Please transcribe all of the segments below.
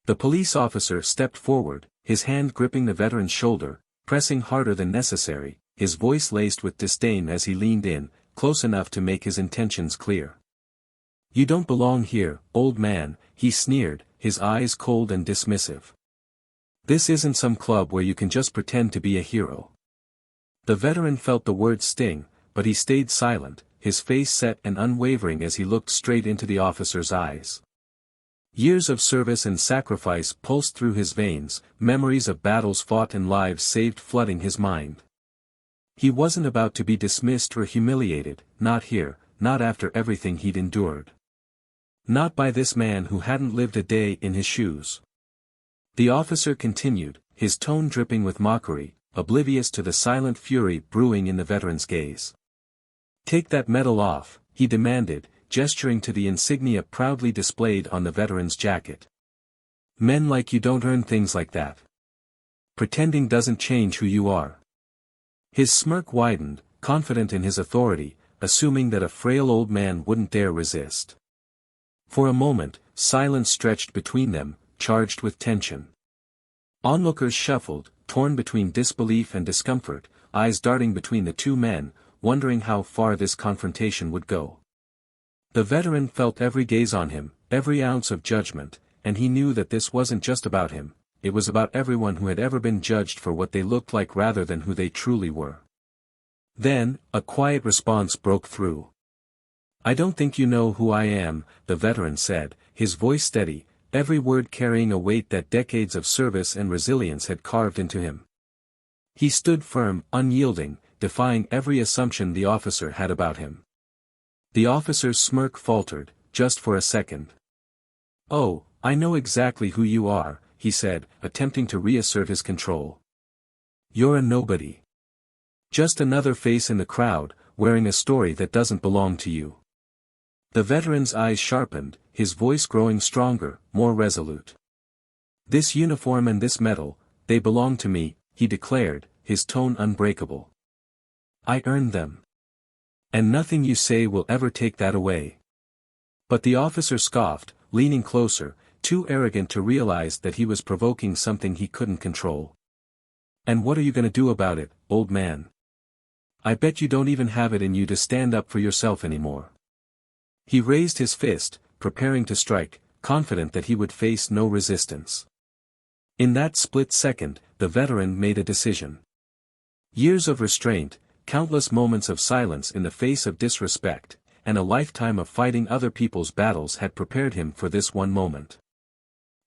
The police officer stepped forward, his hand gripping the veteran's shoulder, pressing harder than necessary, his voice laced with disdain as he leaned in, close enough to make his intentions clear. "You don't belong here, old man," he sneered, his eyes cold and dismissive. "This isn't some club where you can just pretend to be a hero." The veteran felt the words sting, but he stayed silent, his face set and unwavering as he looked straight into the officer's eyes. Years of service and sacrifice pulsed through his veins, memories of battles fought and lives saved flooding his mind. He wasn't about to be dismissed or humiliated, not here, not after everything he'd endured. Not by this man who hadn't lived a day in his shoes. The officer continued, his tone dripping with mockery, oblivious to the silent fury brewing in the veteran's gaze. "Take that medal off," he demanded, gesturing to the insignia proudly displayed on the veteran's jacket. "Men like you don't earn things like that. Pretending doesn't change who you are." His smirk widened, confident in his authority, assuming that a frail old man wouldn't dare resist. For a moment, silence stretched between them, charged with tension. Onlookers shuffled, torn between disbelief and discomfort, eyes darting between the two men, wondering how far this confrontation would go. The veteran felt every gaze on him, every ounce of judgment, and he knew that this wasn't just about him, it was about everyone who had ever been judged for what they looked like rather than who they truly were. Then, a quiet response broke through. "I don't think you know who I am," the veteran said, his voice steady, every word carrying a weight that decades of service and resilience had carved into him. He stood firm, unyielding, defying every assumption the officer had about him. The officer's smirk faltered, just for a second. "Oh, I know exactly who you are," he said, attempting to reassert his control. "You're a nobody. Just another face in the crowd, wearing a story that doesn't belong to you." The veteran's eyes sharpened, his voice growing stronger, more resolute. "This uniform and this medal, they belong to me," he declared, his tone unbreakable. "I earned them. And nothing you say will ever take that away." But the officer scoffed, leaning closer, too arrogant to realize that he was provoking something he couldn't control. "And what are you going to do about it, old man? I bet you don't even have it in you to stand up for yourself anymore." He raised his fist, preparing to strike, confident that he would face no resistance. In that split second, the veteran made a decision. Years of restraint, countless moments of silence in the face of disrespect, and a lifetime of fighting other people's battles had prepared him for this one moment.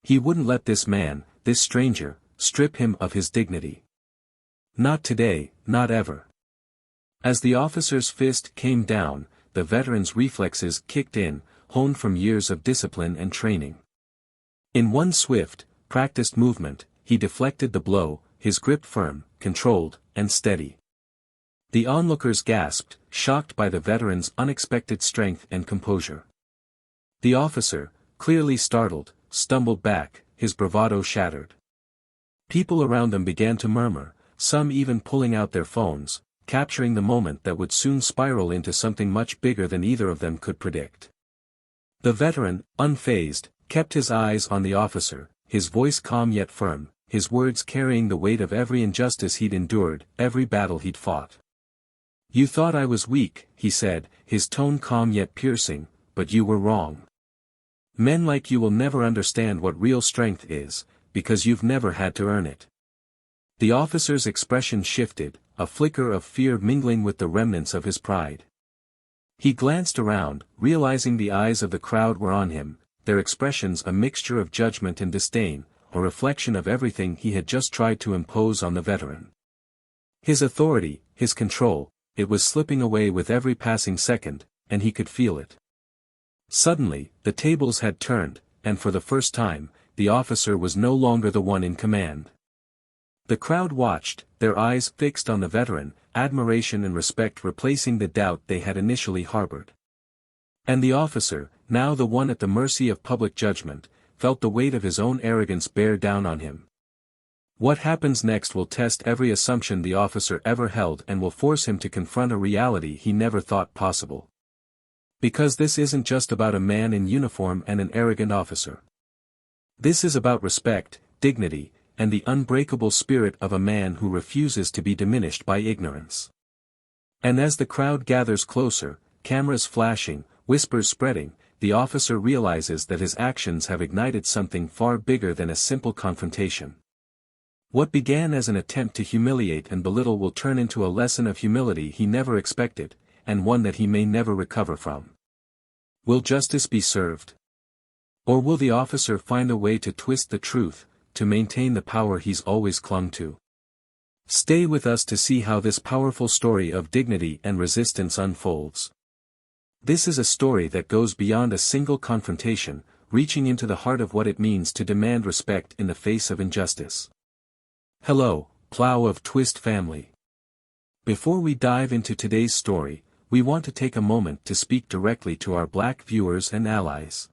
He wouldn't let this man, this stranger, strip him of his dignity. Not today, not ever. As the officer's fist came down, the veteran's reflexes kicked in, honed from years of discipline and training. In one swift, practiced movement, he deflected the blow, his grip firm, controlled, and steady. The onlookers gasped, shocked by the veteran's unexpected strength and composure. The officer, clearly startled, stumbled back, his bravado shattered. People around them began to murmur, some even pulling out their phones, capturing the moment that would soon spiral into something much bigger than either of them could predict. The veteran, unfazed, kept his eyes on the officer, his voice calm yet firm, his words carrying the weight of every injustice he'd endured, every battle he'd fought. "You thought I was weak," he said, his tone calm yet piercing, "but you were wrong. Men like you will never understand what real strength is, because you've never had to earn it." The officer's expression shifted, a flicker of fear mingling with the remnants of his pride. He glanced around, realizing the eyes of the crowd were on him, their expressions a mixture of judgment and disdain, a reflection of everything he had just tried to impose on the veteran. His authority, his control, it was slipping away with every passing second, and he could feel it. Suddenly, the tables had turned, and for the first time, the officer was no longer the one in command. The crowd watched, their eyes fixed on the veteran, admiration and respect replacing the doubt they had initially harbored. And the officer, now the one at the mercy of public judgment, felt the weight of his own arrogance bear down on him. What happens next will test every assumption the officer ever held and will force him to confront a reality he never thought possible. Because this isn't just about a man in uniform and an arrogant officer. This is about respect, dignity, and the unbreakable spirit of a man who refuses to be diminished by ignorance. And as the crowd gathers closer, cameras flashing, whispers spreading, the officer realizes that his actions have ignited something far bigger than a simple confrontation. What began as an attempt to humiliate and belittle will turn into a lesson of humility he never expected, and one that he may never recover from. Will justice be served? Or will the officer find a way to twist the truth, to maintain the power he's always clung to? Stay with us to see how this powerful story of dignity and resistance unfolds. This is a story that goes beyond a single confrontation, reaching into the heart of what it means to demand respect in the face of injustice. Hello, Plow of Twist family. Before we dive into today's story, we want to take a moment to speak directly to our Black viewers and allies.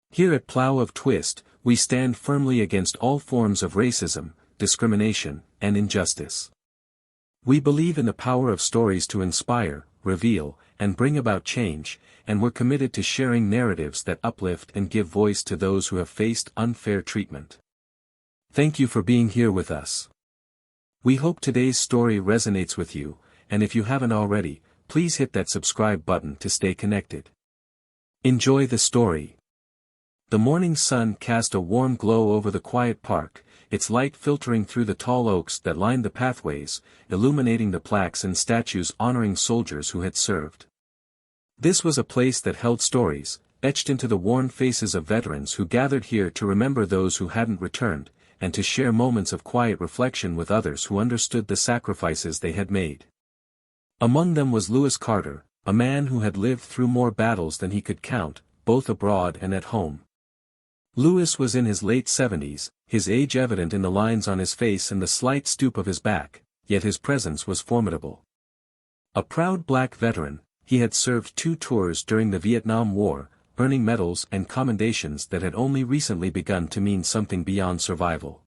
Here at Plow of Twist, we stand firmly against all forms of racism, discrimination, and injustice. We believe in the power of stories to inspire, reveal, and bring about change, and we're committed to sharing narratives that uplift and give voice to those who have faced unfair treatment. Thank you for being here with us. We hope today's story resonates with you, and if you haven't already, please hit that subscribe button to stay connected. Enjoy the story. The morning sun cast a warm glow over the quiet park, its light filtering through the tall oaks that lined the pathways, illuminating the plaques and statues honoring soldiers who had served. This was a place that held stories, etched into the worn faces of veterans who gathered here to remember those who hadn't returned, and to share moments of quiet reflection with others who understood the sacrifices they had made. Among them was Lewis Carter, a man who had lived through more battles than he could count, both abroad and at home. Lewis was in his late 70s, his age evident in the lines on his face and the slight stoop of his back, yet his presence was formidable. A proud Black veteran, he had served 2 tours during the Vietnam War, earning medals and commendations that had only recently begun to mean something beyond survival.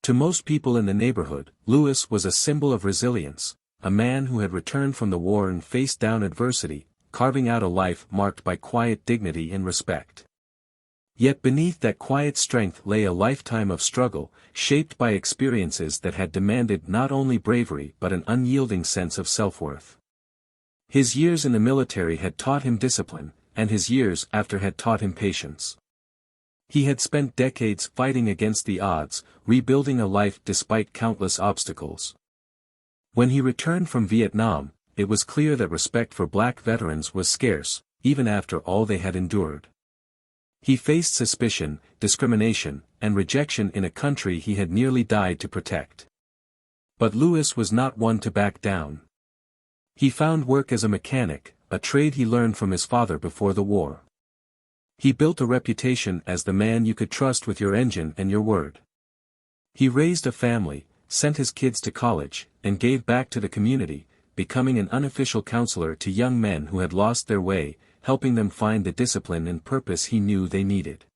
To most people in the neighborhood, Lewis was a symbol of resilience, a man who had returned from the war and faced down adversity, carving out a life marked by quiet dignity and respect. Yet beneath that quiet strength lay a lifetime of struggle, shaped by experiences that had demanded not only bravery but an unyielding sense of self-worth. His years in the military had taught him discipline, and his years after had taught him patience. He had spent decades fighting against the odds, rebuilding a life despite countless obstacles. When he returned from Vietnam, it was clear that respect for Black veterans was scarce, even after all they had endured. He faced suspicion, discrimination, and rejection in a country he had nearly died to protect. But Lewis was not one to back down. He found work as a mechanic, a trade he learned from his father before the war. He built a reputation as the man you could trust with your engine and your word. He raised a family, sent his kids to college, and gave back to the community, becoming an unofficial counselor to young men who had lost their way, helping them find the discipline and purpose he knew they needed.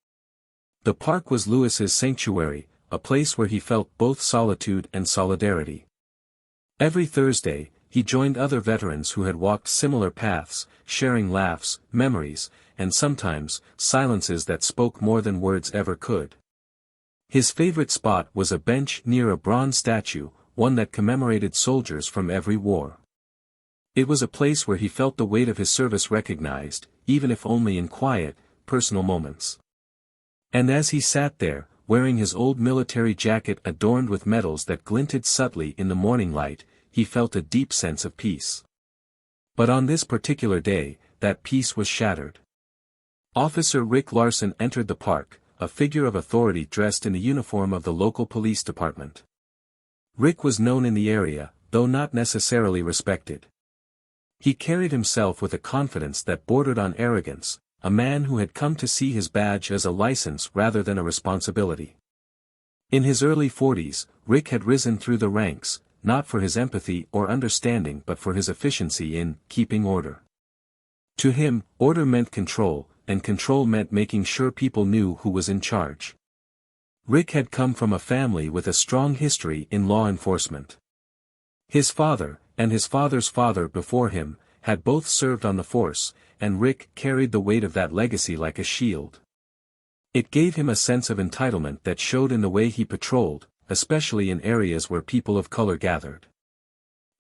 The park was Lewis's sanctuary, a place where he felt both solitude and solidarity. Every Thursday, he joined other veterans who had walked similar paths, sharing laughs, memories, and sometimes, silences that spoke more than words ever could. His favorite spot was a bench near a bronze statue, one that commemorated soldiers from every war. It was a place where he felt the weight of his service recognized, even if only in quiet, personal moments. And as he sat there, wearing his old military jacket adorned with medals that glinted subtly in the morning light, he felt a deep sense of peace. But on this particular day, that peace was shattered. Officer Rick Larson entered the park, a figure of authority dressed in the uniform of the local police department. Rick was known in the area, though not necessarily respected. He carried himself with a confidence that bordered on arrogance, a man who had come to see his badge as a license rather than a responsibility. In his early 40s, Rick had risen through the ranks, not for his empathy or understanding but for his efficiency in keeping order. To him, order meant control, and control meant making sure people knew who was in charge. Rick had come from a family with a strong history in law enforcement. His father, and his father's father before him, had both served on the force, and Rick carried the weight of that legacy like a shield. It gave him a sense of entitlement that showed in the way he patrolled, especially in areas where people of color gathered.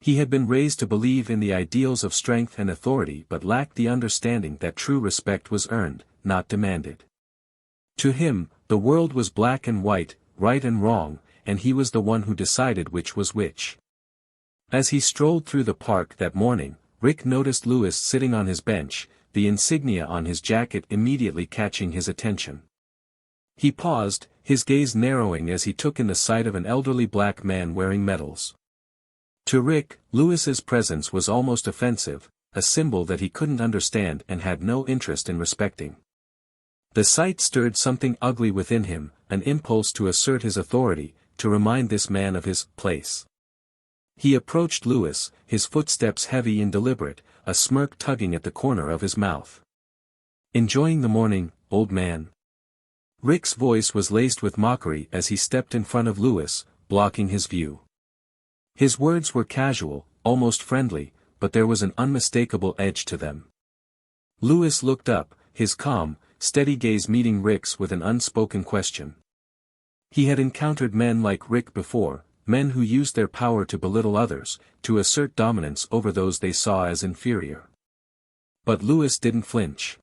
He had been raised to believe in the ideals of strength and authority but lacked the understanding that true respect was earned, not demanded. To him, the world was black and white, right and wrong, and he was the one who decided which was which. As he strolled through the park that morning, Rick noticed Lewis sitting on his bench, the insignia on his jacket immediately catching his attention. He paused, his gaze narrowing as he took in the sight of an elderly black man wearing medals. To Rick, Lewis's presence was almost offensive, a symbol that he couldn't understand and had no interest in respecting. The sight stirred something ugly within him, an impulse to assert his authority, to remind this man of his place. He approached Lewis, his footsteps heavy and deliberate, a smirk tugging at the corner of his mouth. "Enjoying the morning, old man?" Rick's voice was laced with mockery as he stepped in front of Lewis, blocking his view. His words were casual, almost friendly, but there was an unmistakable edge to them. Lewis looked up, his calm, steady gaze meeting Rick's with an unspoken question. He had encountered men like Rick before, men who used their power to belittle others, to assert dominance over those they saw as inferior. But Lewis didn't flinch.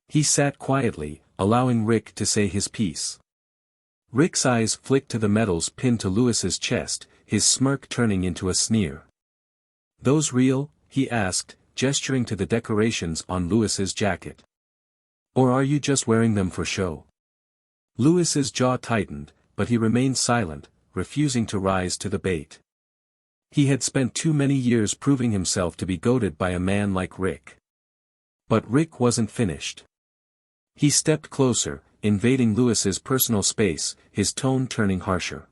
He sat quietly, allowing Rick to say his piece. Rick's eyes flicked to the medals pinned to Lewis's chest, his smirk turning into a sneer. "Those real?" he asked, gesturing to the decorations on Lewis's jacket. "Or are you just wearing them for show?" Lewis's jaw tightened, but he remained silent, refusing to rise to the bait. He had spent too many years proving himself to be goaded by a man like Rick. But Rick wasn't finished. He stepped closer, invading Lewis's personal space, his tone turning harsher.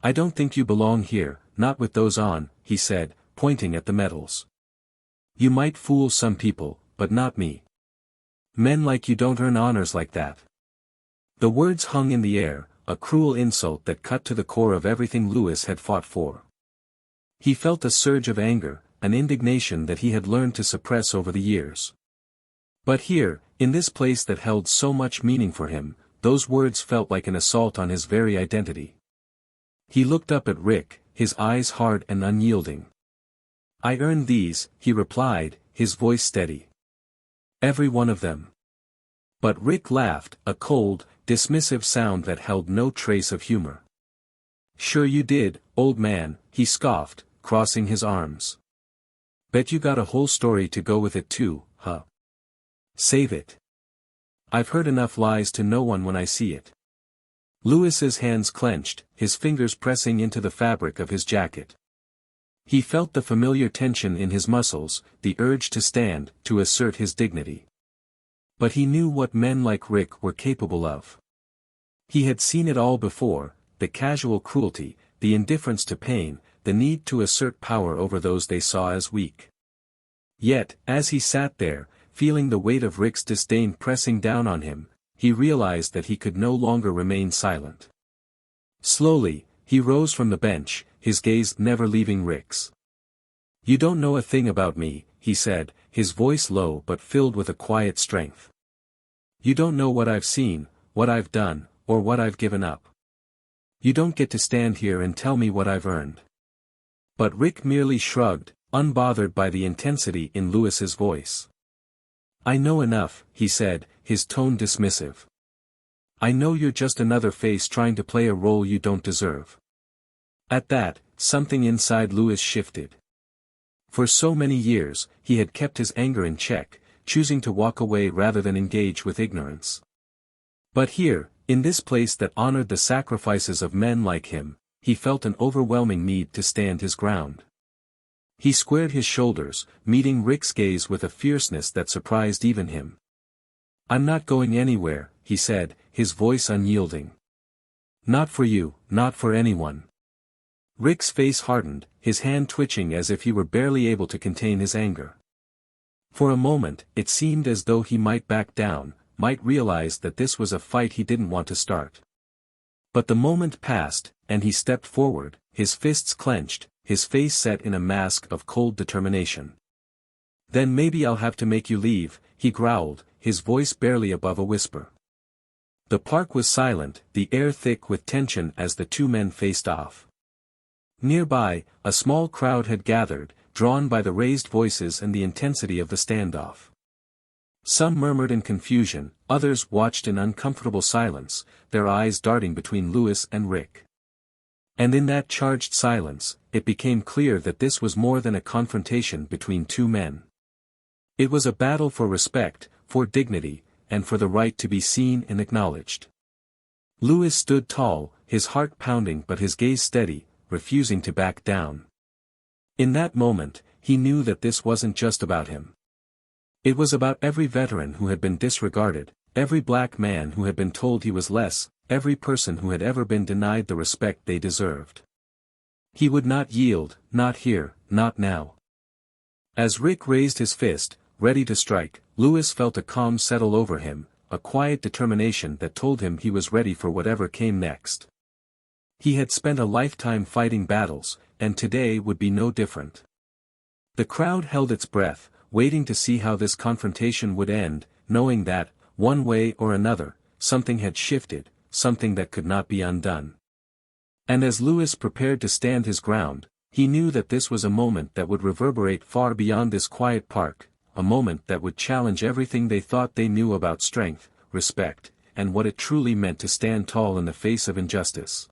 "I don't think you belong here, not with those on," he said, pointing at the medals. "You might fool some people, but not me. Men like you don't earn honors like that." The words hung in the air, a cruel insult that cut to the core of everything Lewis had fought for. He felt a surge of anger, an indignation that he had learned to suppress over the years. But here, in this place that held so much meaning for him, those words felt like an assault on his very identity. He looked up at Rick, his eyes hard and unyielding. "I earned these," he replied, his voice steady. "Every one of them." But Rick laughed, a cold, dismissive sound that held no trace of humor. "Sure you did, old man," he scoffed, crossing his arms. "Bet you got a whole story to go with it too, huh? Save it. I've heard enough lies to know one when I see it." Lewis's hands clenched, his fingers pressing into the fabric of his jacket. He felt the familiar tension in his muscles, the urge to stand, to assert his dignity. But he knew what men like Rick were capable of. He had seen it all before, the casual cruelty, the indifference to pain, the need to assert power over those they saw as weak. Yet, as he sat there, feeling the weight of Rick's disdain pressing down on him, he realized that he could no longer remain silent. Slowly, he rose from the bench, his gaze never leaving Rick's. "You don't know a thing about me," he said, his voice low but filled with a quiet strength. "You don't know what I've seen, what I've done, or what I've given up. You don't get to stand here and tell me what I've earned." But Rick merely shrugged, unbothered by the intensity in Lewis's voice. "I know enough," he said, his tone dismissive. "I know you're just another face trying to play a role you don't deserve." At that, something inside Lewis shifted. For so many years, he had kept his anger in check, choosing to walk away rather than engage with ignorance. But here, in this place that honored the sacrifices of men like him, he felt an overwhelming need to stand his ground. He squared his shoulders, meeting Rick's gaze with a fierceness that surprised even him. "I'm not going anywhere," he said, his voice unyielding. "Not for you, not for anyone." Rick's face hardened, his hand twitching as if he were barely able to contain his anger. For a moment, it seemed as though he might back down, might realize that this was a fight he didn't want to start. But the moment passed, and he stepped forward, his fists clenched, his face set in a mask of cold determination. "Then maybe I'll have to make you leave," he growled, his voice barely above a whisper. The park was silent, the air thick with tension as the two men faced off. Nearby, a small crowd had gathered, drawn by the raised voices and the intensity of the standoff. Some murmured in confusion, others watched in uncomfortable silence, their eyes darting between Lewis and Rick. And in that charged silence, it became clear that this was more than a confrontation between two men. It was a battle for respect, for dignity, and for the right to be seen and acknowledged. Lewis stood tall, his heart pounding but his gaze steady, refusing to back down. In that moment, he knew that this wasn't just about him. It was about every veteran who had been disregarded, every black man who had been told he was less, every person who had ever been denied the respect they deserved. He would not yield, not here, not now. As Rick raised his fist, ready to strike, Lewis felt a calm settle over him, a quiet determination that told him he was ready for whatever came next. He had spent a lifetime fighting battles, and today would be no different. The crowd held its breath, waiting to see how this confrontation would end, knowing that, one way or another, something had shifted, something that could not be undone. And as Lewis prepared to stand his ground, he knew that this was a moment that would reverberate far beyond this quiet park, a moment that would challenge everything they thought they knew about strength, respect, and what it truly meant to stand tall in the face of injustice.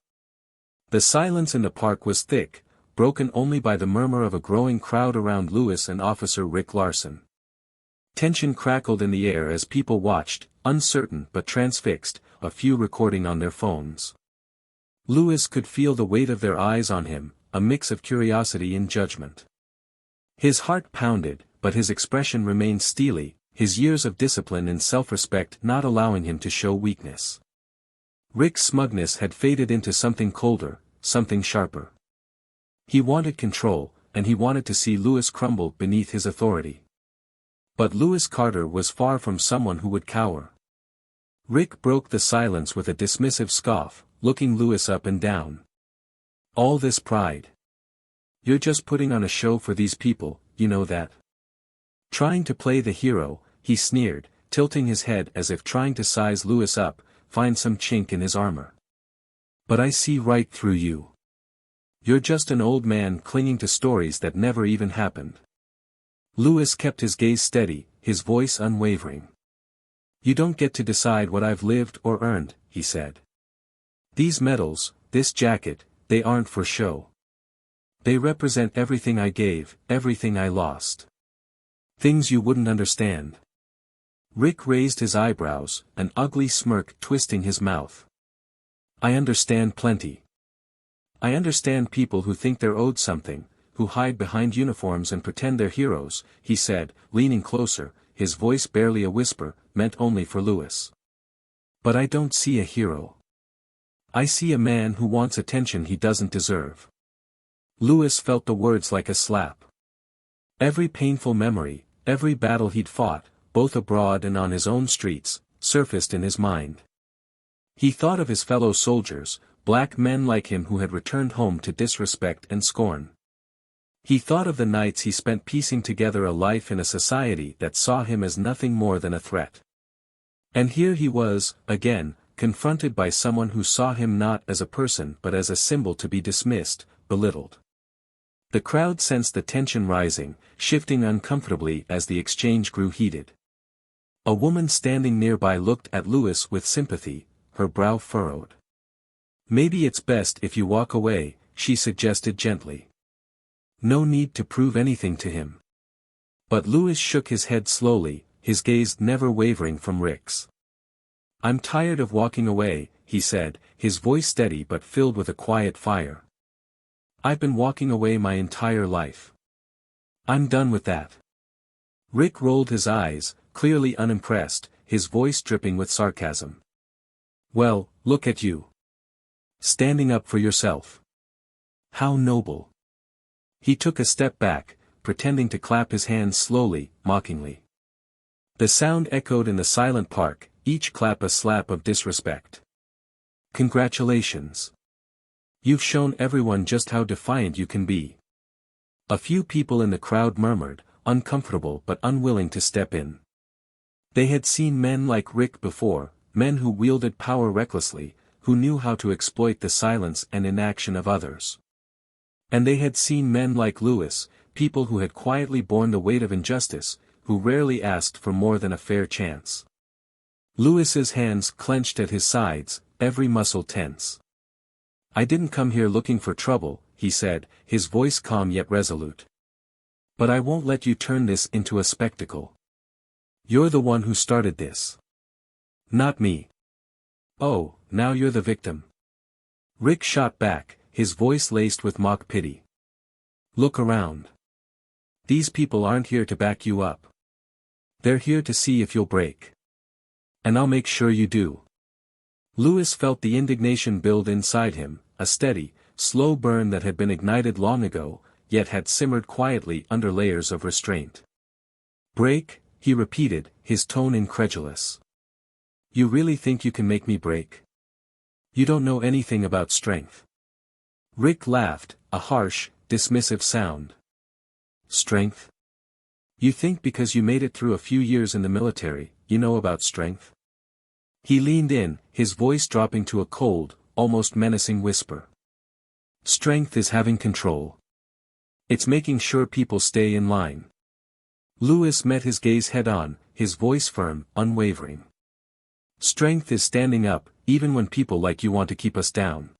The silence in the park was thick, broken only by the murmur of a growing crowd around Lewis and Officer Rick Larson. Tension crackled in the air as people watched, uncertain but transfixed, a few recording on their phones. Lewis could feel the weight of their eyes on him, a mix of curiosity and judgment. His heart pounded, but his expression remained steely, his years of discipline and self-respect not allowing him to show weakness. Rick's smugness had faded into something colder, something sharper. He wanted control, and he wanted to see Lewis crumble beneath his authority. But Lewis Carter was far from someone who would cower. Rick broke the silence with a dismissive scoff, looking Lewis up and down. All this pride. You're just putting on a show for these people, you know that. Trying to play the hero, he sneered, tilting his head as if trying to size Lewis up, find some chink in his armor. But I see right through you. You're just an old man clinging to stories that never even happened. Lewis kept his gaze steady, his voice unwavering. You don't get to decide what I've lived or earned, he said. These medals, this jacket, they aren't for show. They represent everything I gave, everything I lost. Things you wouldn't understand. Rick raised his eyebrows, an ugly smirk twisting his mouth. I understand plenty. I understand people who think they're owed something, who hide behind uniforms and pretend they're heroes, he said, leaning closer, his voice barely a whisper, meant only for Lewis. But I don't see a hero. I see a man who wants attention he doesn't deserve. Lewis felt the words like a slap. Every painful memory, every battle he'd fought, both abroad and on his own streets, surfaced in his mind. He thought of his fellow soldiers, black men like him who had returned home to disrespect and scorn. He thought of the nights he spent piecing together a life in a society that saw him as nothing more than a threat. And here he was, again, confronted by someone who saw him not as a person but as a symbol to be dismissed, belittled. The crowd sensed the tension rising, shifting uncomfortably as the exchange grew heated. A woman standing nearby looked at Lewis with sympathy, her brow furrowed. Maybe it's best if you walk away, she suggested gently. No need to prove anything to him. But Lewis shook his head slowly, his gaze never wavering from Rick's. I'm tired of walking away, he said, his voice steady but filled with a quiet fire. I've been walking away my entire life. I'm done with that. Rick rolled his eyes, clearly unimpressed, his voice dripping with sarcasm. Well, look at you. Standing up for yourself. How noble. He took a step back, pretending to clap his hands slowly, mockingly. The sound echoed in the silent park, each clap a slap of disrespect. Congratulations. You've shown everyone just how defiant you can be. A few people in the crowd murmured, uncomfortable but unwilling to step in. They had seen men like Rick before, men who wielded power recklessly, who knew how to exploit the silence and inaction of others. And they had seen men like Lewis, people who had quietly borne the weight of injustice, who rarely asked for more than a fair chance. Lewis's hands clenched at his sides, every muscle tense. "I didn't come here looking for trouble," he said, his voice calm yet resolute. "But I won't let you turn this into a spectacle. You're the one who started this. Not me. Oh, now you're the victim." Rick shot back, his voice laced with mock pity. "Look around. These people aren't here to back you up. They're here to see if you'll break. And I'll make sure you do." Lewis felt the indignation build inside him, a steady, slow burn that had been ignited long ago, yet had simmered quietly under layers of restraint. "Break?" he repeated, his tone incredulous. "You really think you can make me break? You don't know anything about strength." Rick laughed, a harsh, dismissive sound. "Strength? You think because you made it through a few years in the military, you know about strength?" He leaned in, his voice dropping to a cold, almost menacing whisper. "Strength is having control. It's making sure people stay in line." Lewis met his gaze head-on, his voice firm, unwavering. "Strength is standing up, even when people like you want to keep us down.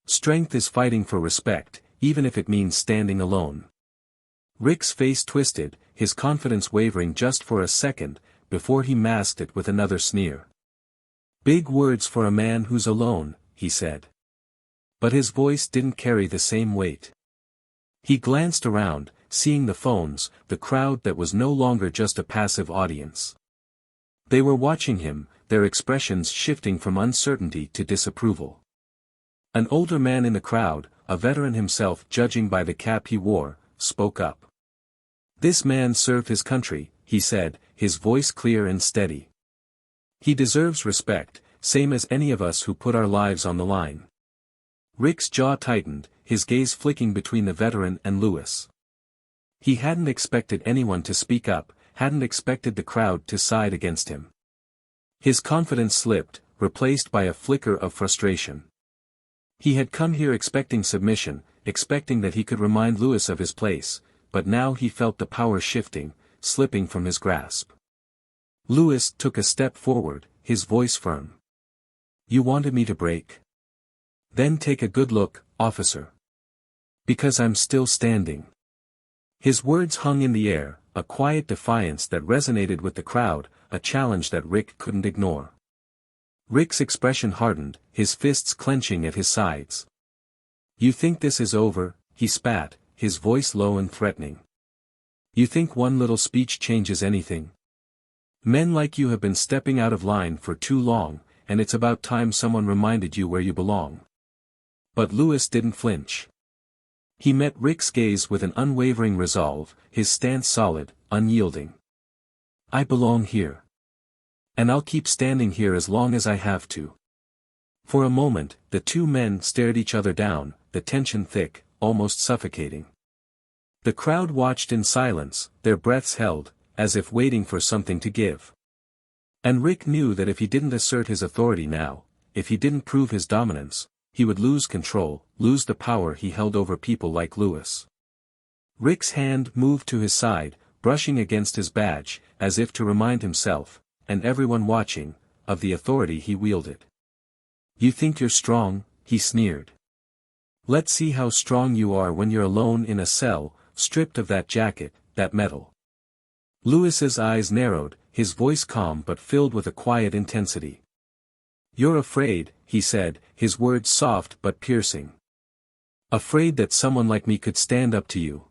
Strength is fighting for respect, even if it means standing alone." Rick's face twisted, his confidence wavering just for a second, before he masked it with another sneer. "Big words for a man who's alone," he said. But his voice didn't carry the same weight. He glanced around, seeing the phones, the crowd that was no longer just a passive audience. They were watching him, their expressions shifting from uncertainty to disapproval. An older man in the crowd, a veteran himself judging by the cap he wore, spoke up. "This man served his country," he said, his voice clear and steady. "He deserves respect, same as any of us who put our lives on the line." Rick's jaw tightened, his gaze flicking between the veteran and Lewis. He hadn't expected anyone to speak up, hadn't expected the crowd to side against him. His confidence slipped, replaced by a flicker of frustration. He had come here expecting submission, expecting that he could remind Lewis of his place, but now he felt the power shifting, slipping from his grasp. Lewis took a step forward, his voice firm. "You wanted me to break? Then take a good look, officer. Because I'm still standing." His words hung in the air, a quiet defiance that resonated with the crowd, a challenge that Rick couldn't ignore. Rick's expression hardened, his fists clenching at his sides. "You think this is over?" he spat, his voice low and threatening. "You think one little speech changes anything? Men like you have been stepping out of line for too long, and it's about time someone reminded you where you belong." But Lewis didn't flinch. He met Rick's gaze with an unwavering resolve, his stance solid, unyielding. "I belong here. And I'll keep standing here as long as I have to." For a moment, the two men stared each other down, the tension thick, almost suffocating. The crowd watched in silence, their breaths held, as if waiting for something to give. And Rick knew that if he didn't assert his authority now, if he didn't prove his dominance, he would lose control, lose the power he held over people like Lewis. Rick's hand moved to his side, brushing against his badge, as if to remind himself, and everyone watching, of the authority he wielded. "You think you're strong?" he sneered. "Let's see how strong you are when you're alone in a cell, stripped of that jacket, that medal." Lewis's eyes narrowed, his voice calm but filled with a quiet intensity. "You're afraid," he said, his words soft but piercing. "Afraid that someone like me could stand up to you.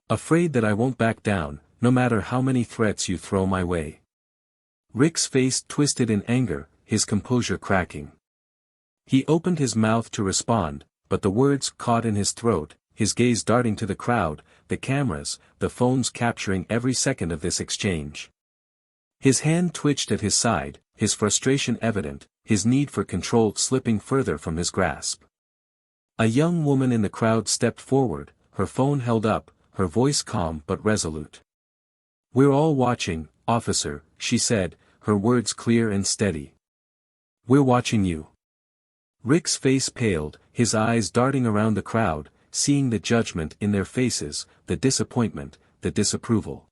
Afraid that I won't back down, no matter how many threats you throw my way." Rick's face twisted in anger, his composure cracking. He opened his mouth to respond, but the words caught in his throat, his gaze darting to the crowd, the cameras, the phones capturing every second of this exchange. His hand twitched at his side, his frustration evident, his need for control slipping further from his grasp. A young woman in the crowd stepped forward, her phone held up, her voice calm but resolute. "We're all watching, officer," she said, her words clear and steady. "We're watching you." Rick's face paled, his eyes darting around the crowd, seeing the judgment in their faces, the disappointment, the disapproval.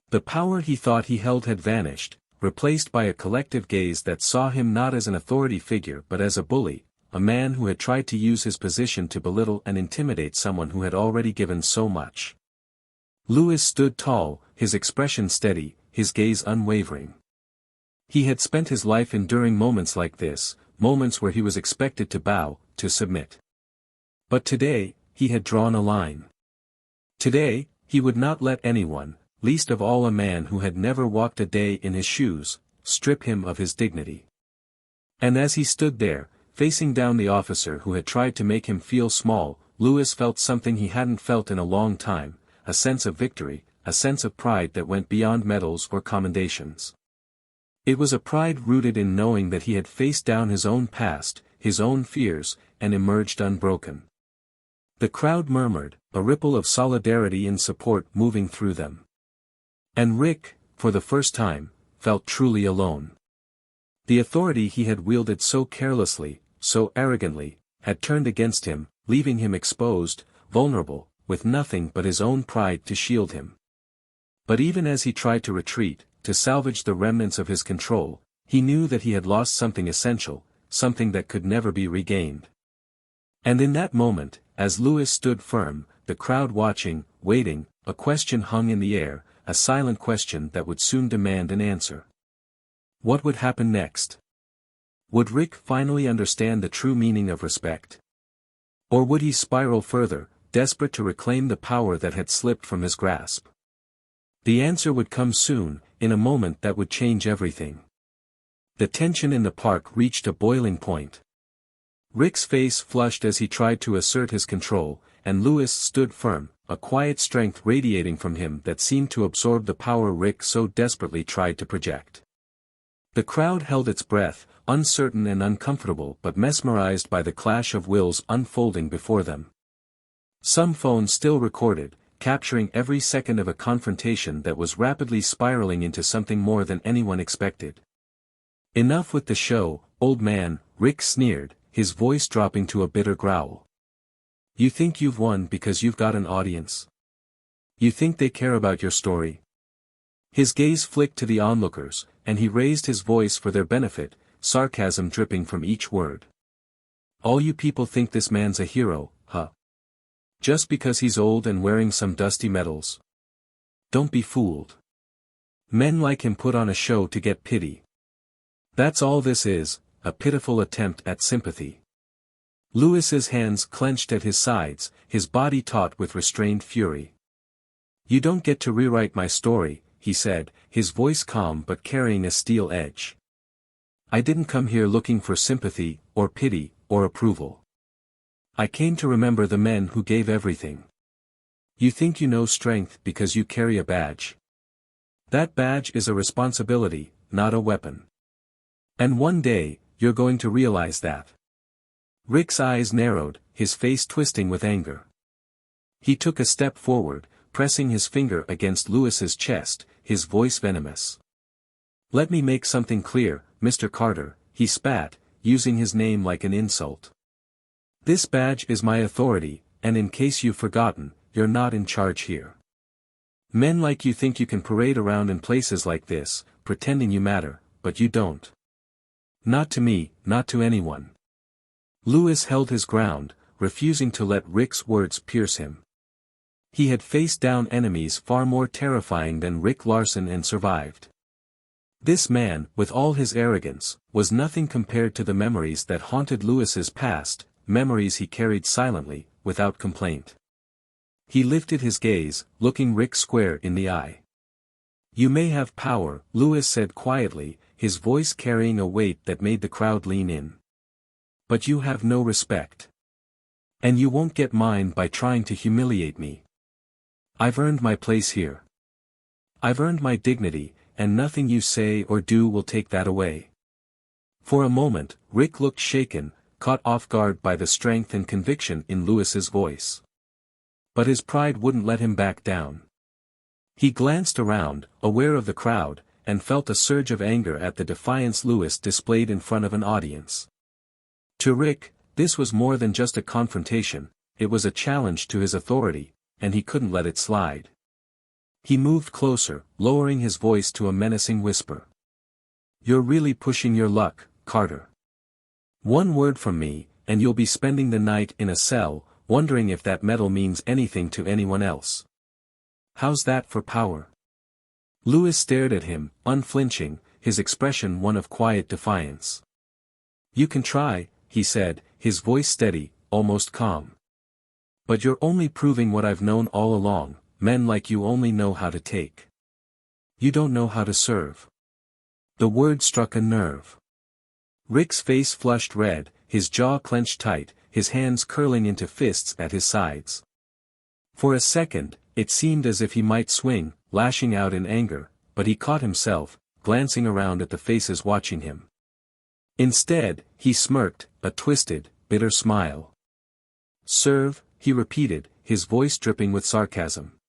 The power he thought he held had vanished, replaced by a collective gaze that saw him not as an authority figure but as a bully, a man who had tried to use his position to belittle and intimidate someone who had already given so much. Lewis stood tall, his expression steady, his gaze unwavering. He had spent his life enduring moments like this, moments where he was expected to bow, to submit. But today, he had drawn a line. Today, he would not let anyone, least of all a man who had never walked a day in his shoes, strip him of his dignity. And as he stood there, facing down the officer who had tried to make him feel small, Lewis felt something he hadn't felt in a long time, a sense of victory, a sense of pride that went beyond medals or commendations. It was a pride rooted in knowing that he had faced down his own past, his own fears, and emerged unbroken. The crowd murmured, a ripple of solidarity and support moving through them. And Rick, for the first time, felt truly alone. The authority he had wielded so carelessly, so arrogantly, had turned against him, leaving him exposed, vulnerable, with nothing but his own pride to shield him. But even as he tried to retreat, to salvage the remnants of his control, he knew that he had lost something essential, something that could never be regained. And in that moment, as Lewis stood firm, the crowd watching, waiting, a question hung in the air, a silent question that would soon demand an answer. What would happen next? Would Rick finally understand the true meaning of respect? Or would he spiral further, desperate to reclaim the power that had slipped from his grasp? The answer would come soon, in a moment that would change everything. The tension in the park reached a boiling point. Rick's face flushed as he tried to assert his control, and Lewis stood firm, a quiet strength radiating from him that seemed to absorb the power Rick so desperately tried to project. The crowd held its breath, uncertain and uncomfortable but mesmerized by the clash of wills unfolding before them. Some phones still recorded, capturing every second of a confrontation that was rapidly spiraling into something more than anyone expected. "Enough with the show, old man," Rick sneered, his voice dropping to a bitter growl. "You think you've won because you've got an audience? You think they care about your story?" His gaze flicked to the onlookers, and he raised his voice for their benefit, sarcasm dripping from each word. "All you people think this man's a hero, huh? Just because he's old and wearing some dusty medals? Don't be fooled. Men like him put on a show to get pity. That's all this is, a pitiful attempt at sympathy." Lewis's hands clenched at his sides, his body taut with restrained fury. "You don't get to rewrite my story," he said, his voice calm but carrying a steel edge. "I didn't come here looking for sympathy, or pity, or approval. I came to remember the men who gave everything. You think you know strength because you carry a badge. That badge is a responsibility, not a weapon. And one day, you're going to realize that." Rick's eyes narrowed, his face twisting with anger. He took a step forward, pressing his finger against Lewis's chest, his voice venomous. "Let me make something clear, Mr. Carter," he spat, using his name like an insult. "This badge is my authority, and in case you've forgotten, you're not in charge here. Men like you think you can parade around in places like this, pretending you matter, but you don't. Not to me, not to anyone." Lewis held his ground, refusing to let Rick's words pierce him. He had faced down enemies far more terrifying than Rick Larson and survived. This man, with all his arrogance, was nothing compared to the memories that haunted Lewis's past, memories he carried silently, without complaint. He lifted his gaze, looking Rick square in the eye. "You may have power," Lewis said quietly, his voice carrying a weight that made the crowd lean in. "But you have no respect. And you won't get mine by trying to humiliate me. I've earned my place here. I've earned my dignity, and nothing you say or do will take that away." For a moment, Rick looked shaken, caught off guard by the strength and conviction in Lewis's voice. But his pride wouldn't let him back down. He glanced around, aware of the crowd, and felt a surge of anger at the defiance Lewis displayed in front of an audience. To Rick, this was more than just a confrontation, it was a challenge to his authority, and he couldn't let it slide. He moved closer, lowering his voice to a menacing whisper. "You're really pushing your luck, Carter. One word from me, and you'll be spending the night in a cell, wondering if that medal means anything to anyone else. How's that for power?" Lewis stared at him, unflinching, his expression one of quiet defiance. "You can try," he said, his voice steady, almost calm. "But you're only proving what I've known all along, men like you only know how to take. You don't know how to serve." The word struck a nerve. Rick's face flushed red, his jaw clenched tight, his hands curling into fists at his sides. For a second, it seemed as if he might swing, lashing out in anger, but he caught himself, glancing around at the faces watching him. Instead, he smirked, a twisted, bitter smile. "Serve," he repeated, his voice dripping with sarcasm.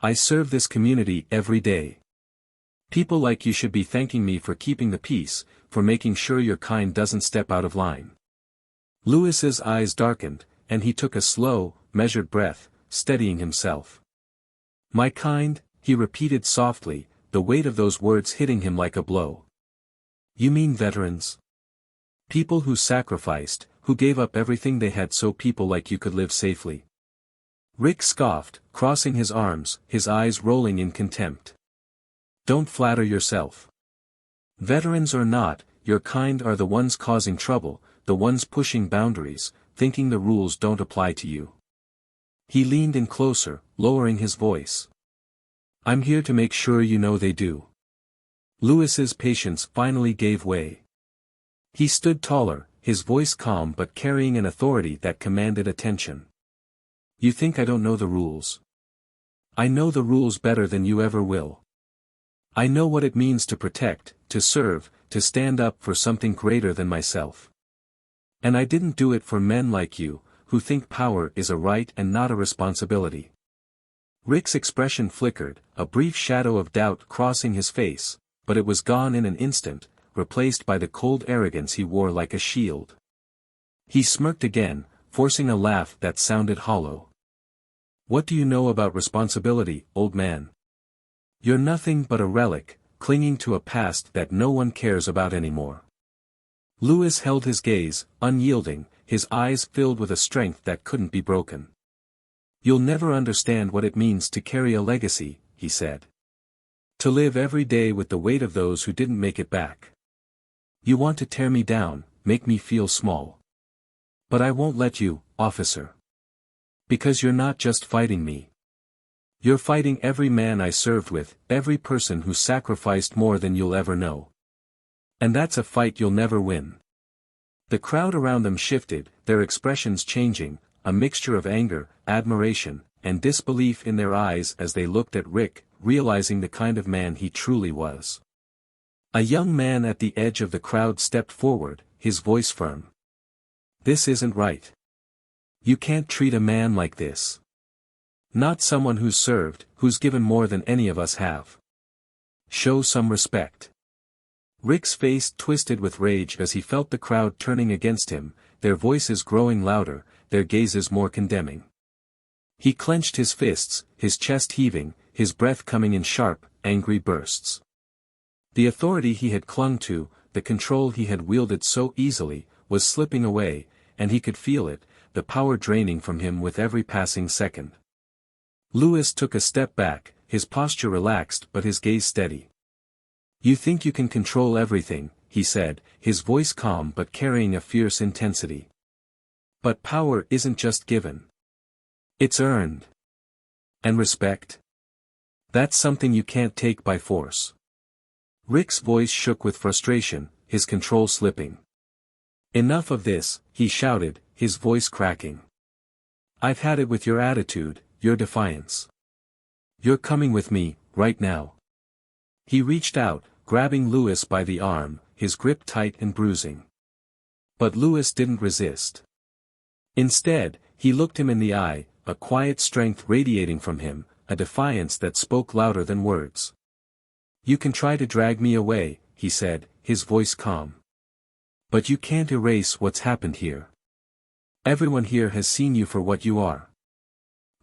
"I serve this community every day. People like you should be thanking me for keeping the peace, for making sure your kind doesn't step out of line." Lewis's eyes darkened, and he took a slow, measured breath, steadying himself. "My kind," he repeated softly, the weight of those words hitting him like a blow. "You mean veterans? People who sacrificed, who gave up everything they had so people like you could live safely?" Rick scoffed, crossing his arms, his eyes rolling in contempt. "Don't flatter yourself. Veterans or not, your kind are the ones causing trouble, the ones pushing boundaries, thinking the rules don't apply to you." He leaned in closer, lowering his voice. "I'm here to make sure you know they do." Lewis's patience finally gave way. He stood taller, his voice calm but carrying an authority that commanded attention. "You think I don't know the rules? I know the rules better than you ever will. I know what it means to protect, to serve, to stand up for something greater than myself. And I didn't do it for men like you, who think power is a right and not a responsibility." Rick's expression flickered, a brief shadow of doubt crossing his face, but it was gone in an instant, replaced by the cold arrogance he wore like a shield. He smirked again, forcing a laugh that sounded hollow. "What do you know about responsibility, old man? You're nothing but a relic, clinging to a past that no one cares about anymore." Lewis held his gaze, unyielding, his eyes filled with a strength that couldn't be broken. "You'll never understand what it means to carry a legacy," he said. "To live every day with the weight of those who didn't make it back. You want to tear me down, make me feel small. But I won't let you, officer. Because you're not just fighting me. You're fighting every man I served with, every person who sacrificed more than you'll ever know. And that's a fight you'll never win." The crowd around them shifted, their expressions changing, a mixture of anger, admiration, and disbelief in their eyes as they looked at Rick, realizing the kind of man he truly was. A young man at the edge of the crowd stepped forward, his voice firm. "This isn't right. You can't treat a man like this. Not someone who's served, who's given more than any of us have. Show some respect." Rick's face twisted with rage as he felt the crowd turning against him, their voices growing louder, their gazes more condemning. He clenched his fists, his chest heaving, his breath coming in sharp, angry bursts. The authority he had clung to, the control he had wielded so easily, was slipping away, and he could feel it, the power draining from him with every passing second. Lewis took a step back, his posture relaxed but his gaze steady. "You think you can control everything," he said, his voice calm but carrying a fierce intensity. "But power isn't just given. It's earned. And respect? That's something you can't take by force." Rick's voice shook with frustration, his control slipping. "Enough of this," he shouted, his voice cracking. "I've had it with your attitude, your defiance. You're coming with me, right now." He reached out, grabbing Lewis by the arm, his grip tight and bruising. But Lewis didn't resist. Instead, he looked him in the eye, a quiet strength radiating from him, a defiance that spoke louder than words. You can try to drag me away, he said, his voice calm. But you can't erase what's happened here. Everyone here has seen you for what you are.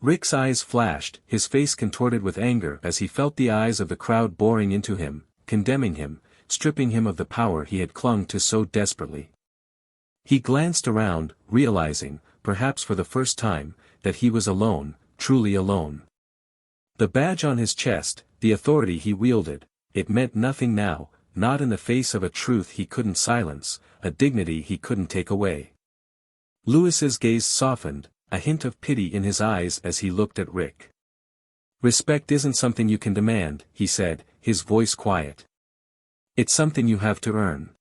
Rick's eyes flashed, his face contorted with anger as he felt the eyes of the crowd boring into him, condemning him, stripping him of the power he had clung to so desperately. He glanced around, realizing, perhaps for the first time, that he was alone, truly alone. The badge on his chest, the authority he wielded, it meant nothing now, not in the face of a truth he couldn't silence, a dignity he couldn't take away. Lewis's gaze softened, a hint of pity in his eyes as he looked at Rick. Respect isn't something you can demand, he said, his voice quiet. It's something you have to earn.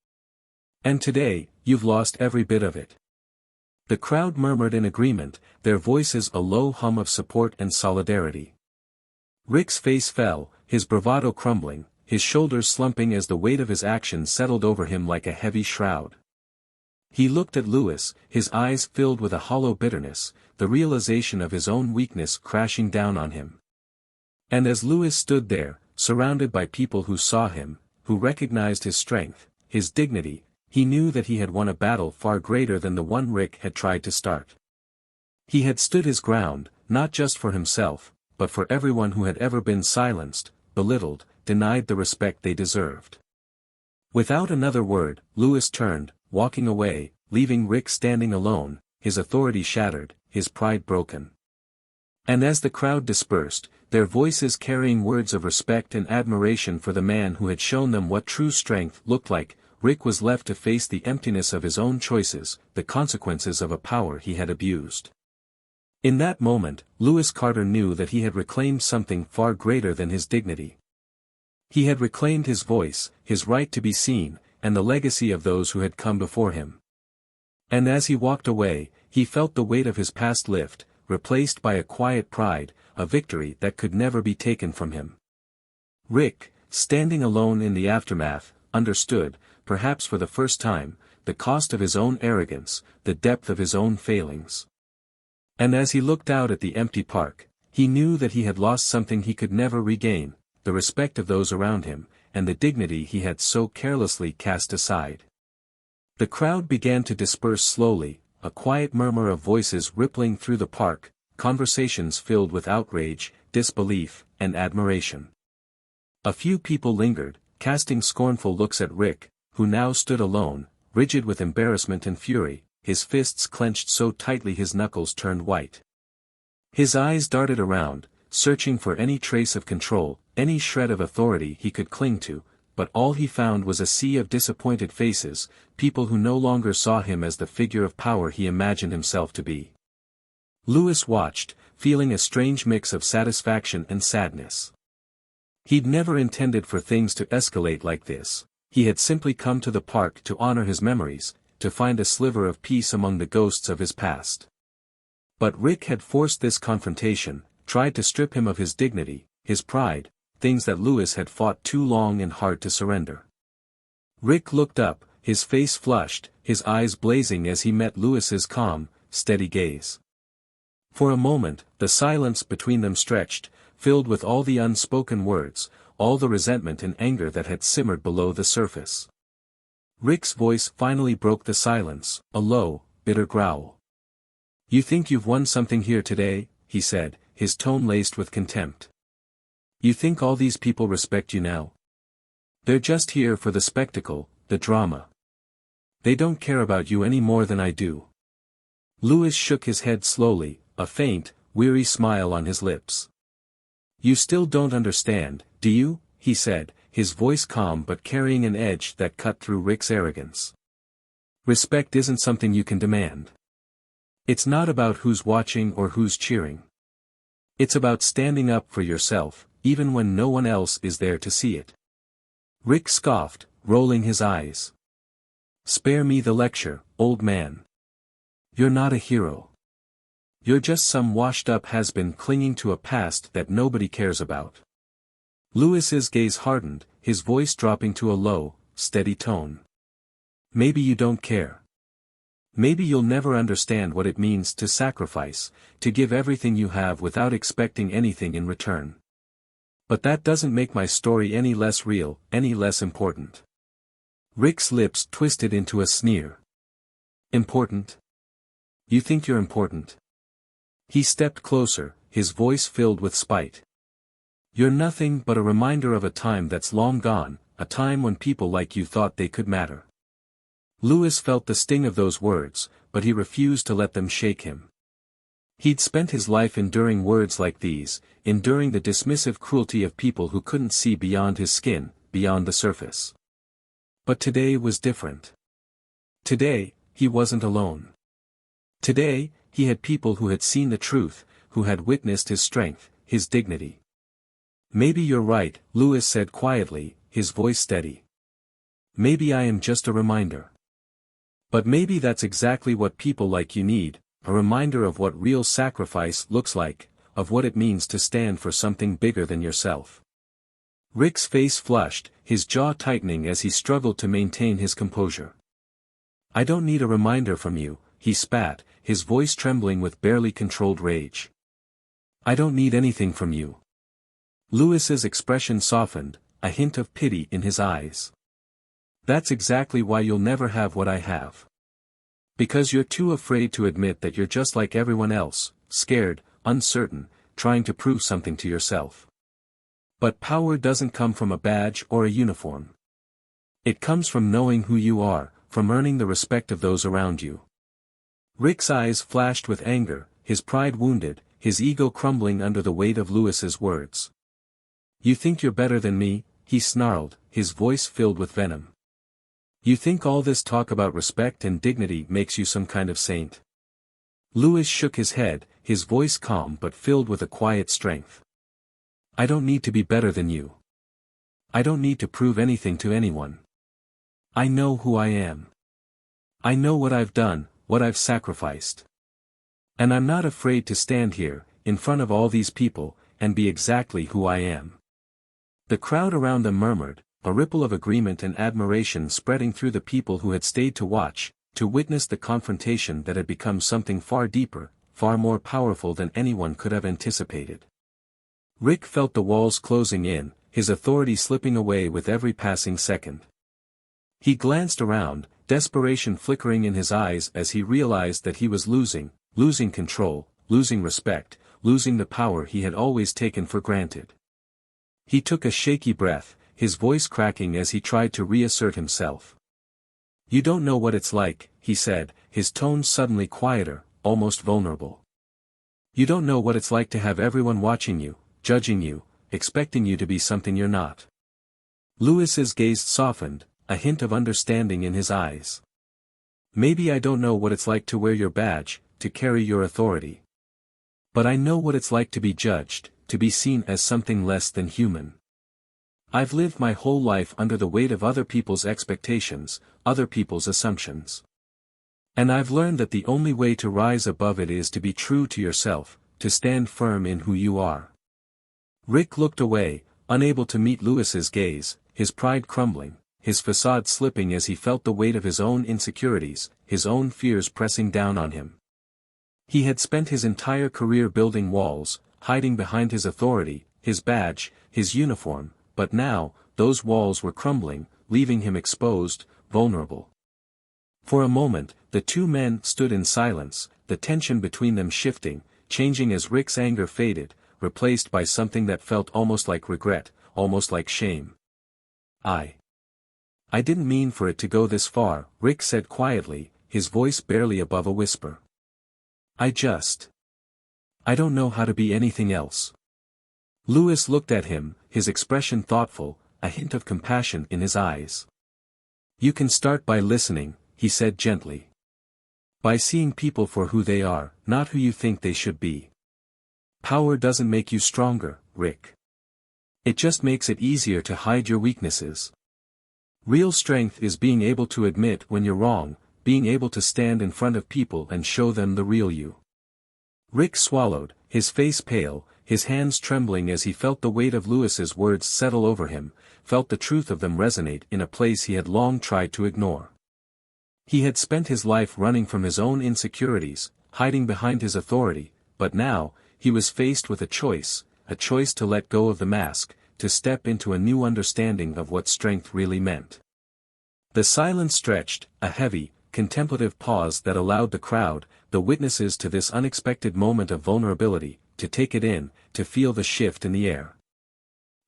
And today, you've lost every bit of it. The crowd murmured in agreement, their voices a low hum of support and solidarity. Rick's face fell, his bravado crumbling, his shoulders slumping as the weight of his actions settled over him like a heavy shroud. He looked at Lewis, his eyes filled with a hollow bitterness, the realization of his own weakness crashing down on him. And as Lewis stood there, surrounded by people who saw him, who recognized his strength, his dignity, he knew that he had won a battle far greater than the one Rick had tried to start. He had stood his ground, not just for himself, but for everyone who had ever been silenced, belittled, denied the respect they deserved. Without another word, Lewis turned, walking away, leaving Rick standing alone, his authority shattered, his pride broken. And as the crowd dispersed, their voices carrying words of respect and admiration for the man who had shown them what true strength looked like, Rick was left to face the emptiness of his own choices, the consequences of a power he had abused. In that moment, Lewis Carter knew that he had reclaimed something far greater than his dignity. He had reclaimed his voice, his right to be seen, and the legacy of those who had come before him. And as he walked away, he felt the weight of his past lift, replaced by a quiet pride, a victory that could never be taken from him. Rick, standing alone in the aftermath, understood, perhaps for the first time, the cost of his own arrogance, the depth of his own failings. And as he looked out at the empty park, he knew that he had lost something he could never regain, the respect of those around him, and the dignity he had so carelessly cast aside. The crowd began to disperse slowly, a quiet murmur of voices rippling through the park, conversations filled with outrage, disbelief, and admiration. A few people lingered, casting scornful looks at Rick, who now stood alone, rigid with embarrassment and fury, his fists clenched so tightly his knuckles turned white. His eyes darted around, searching for any trace of control, any shred of authority he could cling to, but all he found was a sea of disappointed faces, people who no longer saw him as the figure of power he imagined himself to be. Lewis watched, feeling a strange mix of satisfaction and sadness. He'd never intended for things to escalate like this. He had simply come to the park to honor his memories, to find a sliver of peace among the ghosts of his past. But Rick had forced this confrontation, tried to strip him of his dignity, his pride, things that Lewis had fought too long and hard to surrender. Rick looked up, his face flushed, his eyes blazing as he met Lewis's calm, steady gaze. For a moment, the silence between them stretched, filled with all the unspoken words, all the resentment and anger that had simmered below the surface. Rick's voice finally broke the silence, a low, bitter growl. "You think you've won something here today?" he said, his tone laced with contempt. "You think all these people respect you now? They're just here for the spectacle, the drama. They don't care about you any more than I do." Lewis shook his head slowly, a faint, weary smile on his lips. "You still don't understand, do you?" he said, his voice calm but carrying an edge that cut through Rick's arrogance. "Respect isn't something you can demand. It's not about who's watching or who's cheering. It's about standing up for yourself, even when no one else is there to see it." Rick scoffed, rolling his eyes. "Spare me the lecture, old man. You're not a hero. You're just some washed-up has-been clinging to a past that nobody cares about." Lewis's gaze hardened, his voice dropping to a low, steady tone. "Maybe you don't care. Maybe you'll never understand what it means to sacrifice, to give everything you have without expecting anything in return. But that doesn't make my story any less real, any less important. Rick's lips twisted into a sneer. Important? You think you're important? He stepped closer, his voice filled with spite. You're nothing but a reminder of a time that's long gone, a time when people like you thought they could matter. Lewis felt the sting of those words, but he refused to let them shake him. He'd spent his life enduring words like these, enduring the dismissive cruelty of people who couldn't see beyond his skin, beyond the surface. But today was different. Today, he wasn't alone. Today, he had people who had seen the truth, who had witnessed his strength, his dignity. Maybe you're right, Lewis said quietly, his voice steady. Maybe I am just a reminder. But maybe that's exactly what people like you need, a reminder of what real sacrifice looks like, of what it means to stand for something bigger than yourself. Rick's face flushed, his jaw tightening as he struggled to maintain his composure. I don't need a reminder from you, he spat, his voice trembling with barely controlled rage. I don't need anything from you. Lewis's expression softened, a hint of pity in his eyes. That's exactly why you'll never have what I have. Because you're too afraid to admit that you're just like everyone else, scared, uncertain, trying to prove something to yourself. But power doesn't come from a badge or a uniform. It comes from knowing who you are, from earning the respect of those around you. Rick's eyes flashed with anger, his pride wounded, his ego crumbling under the weight of Lewis's words. You think you're better than me, he snarled, his voice filled with venom. You think all this talk about respect and dignity makes you some kind of saint? Lewis shook his head, his voice calm but filled with a quiet strength. I don't need to be better than you. I don't need to prove anything to anyone. I know who I am. I know what I've done, what I've sacrificed. And I'm not afraid to stand here, in front of all these people, and be exactly who I am. The crowd around them murmured, a ripple of agreement and admiration spreading through the people who had stayed to watch, to witness the confrontation that had become something far deeper, far more powerful than anyone could have anticipated. Rick felt the walls closing in, his authority slipping away with every passing second. He glanced around, desperation flickering in his eyes as he realized that he was losing control, losing respect, losing the power he had always taken for granted. He took a shaky breath, his voice cracking as he tried to reassert himself. You don't know what it's like, he said, his tone suddenly quieter, almost vulnerable. You don't know what it's like to have everyone watching you, judging you, expecting you to be something you're not. Lewis's gaze softened, a hint of understanding in his eyes. Maybe I don't know what it's like to wear your badge, to carry your authority. But I know what it's like to be judged, to be seen as something less than human. I've lived my whole life under the weight of other people's expectations, other people's assumptions. And I've learned that the only way to rise above it is to be true to yourself, to stand firm in who you are. Rick looked away, unable to meet Lewis's gaze, his pride crumbling, his facade slipping as he felt the weight of his own insecurities, his own fears pressing down on him. He had spent his entire career building walls, hiding behind his authority, his badge, his uniform, but now, those walls were crumbling, leaving him exposed, vulnerable. For a moment, the two men stood in silence, the tension between them shifting, changing as Rick's anger faded, replaced by something that felt almost like regret, almost like shame. I didn't mean for it to go this far, Rick said quietly, his voice barely above a whisper. I don't know how to be anything else. Lewis looked at him, his expression thoughtful, a hint of compassion in his eyes. You can start by listening, he said gently. By seeing people for who they are, not who you think they should be. Power doesn't make you stronger, Rick. It just makes it easier to hide your weaknesses. Real strength is being able to admit when you're wrong, being able to stand in front of people and show them the real you. Rick swallowed, his face pale, his hands trembling as he felt the weight of Lewis's words settle over him, felt the truth of them resonate in a place he had long tried to ignore. He had spent his life running from his own insecurities, hiding behind his authority, but now, he was faced with a choice to let go of the mask, to step into a new understanding of what strength really meant. The silence stretched, a heavy, contemplative pause that allowed the crowd, the witnesses to this unexpected moment of vulnerability, to take it in, to feel the shift in the air.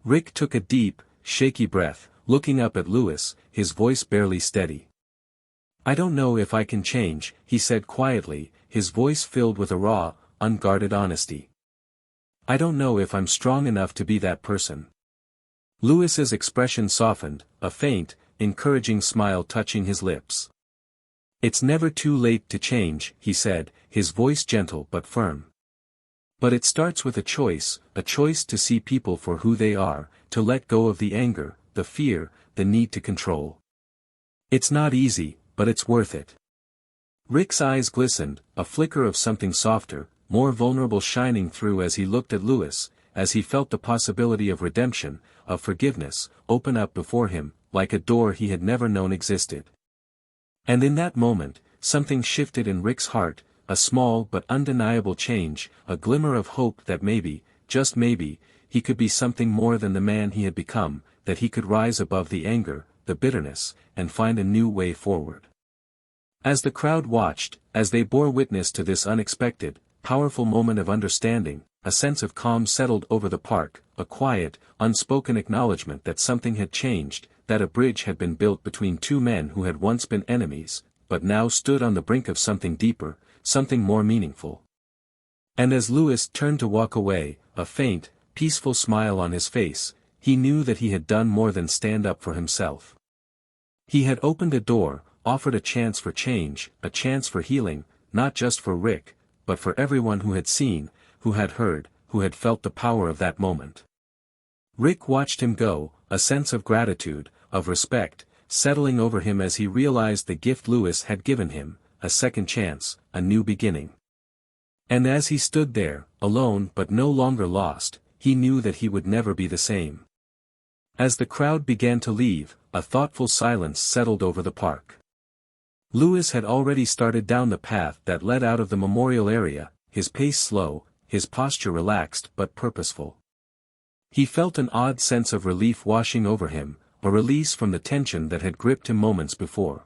Rick took a deep, shaky breath, looking up at Lewis, his voice barely steady. "I don't know if I can change," he said quietly, his voice filled with a raw, unguarded honesty. "I don't know if I'm strong enough to be that person." Lewis's expression softened, a faint, encouraging smile touching his lips. "It's never too late to change," he said, his voice gentle but firm. "But it starts with a choice to see people for who they are, to let go of the anger, the fear, the need to control. It's not easy, but it's worth it." Rick's eyes glistened, a flicker of something softer, more vulnerable shining through as he looked at Lewis, as he felt the possibility of redemption, of forgiveness, open up before him, like a door he had never known existed. And in that moment, something shifted in Rick's heart, a small but undeniable change, a glimmer of hope that maybe, just maybe, he could be something more than the man he had become, that he could rise above the anger, the bitterness, and find a new way forward. As the crowd watched, as they bore witness to this unexpected, powerful moment of understanding, a sense of calm settled over the park, a quiet, unspoken acknowledgement that something had changed, that a bridge had been built between two men who had once been enemies, but now stood on the brink of something deeper, something more meaningful. And as Lewis turned to walk away, a faint, peaceful smile on his face, he knew that he had done more than stand up for himself. He had opened a door, offered a chance for change, a chance for healing, not just for Rick, but for everyone who had seen, who had heard, who had felt the power of that moment. Rick watched him go, a sense of gratitude, of respect, settling over him as he realized the gift Lewis had given him, a second chance, a new beginning. And as he stood there, alone but no longer lost, he knew that he would never be the same. As the crowd began to leave, a thoughtful silence settled over the park. Lewis had already started down the path that led out of the memorial area, his pace slow, his posture relaxed but purposeful. He felt an odd sense of relief washing over him, a release from the tension that had gripped him moments before.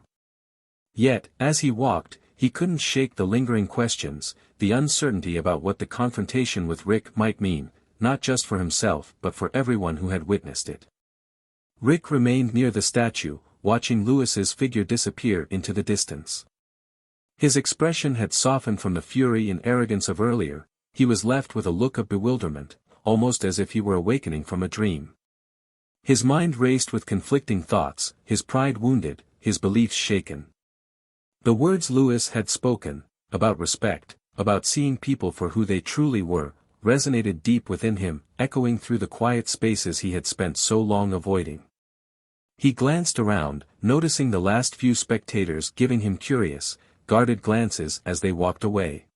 Yet, as he walked, he couldn't shake the lingering questions, the uncertainty about what the confrontation with Rick might mean, not just for himself but for everyone who had witnessed it. Rick remained near the statue, watching Lewis's figure disappear into the distance. His expression had softened from the fury and arrogance of earlier, he was left with a look of bewilderment, almost as if he were awakening from a dream. His mind raced with conflicting thoughts, his pride wounded, his beliefs shaken. The words Lewis had spoken, about respect, about seeing people for who they truly were, resonated deep within him, echoing through the quiet spaces he had spent so long avoiding. He glanced around, noticing the last few spectators giving him curious, guarded glances as they walked away.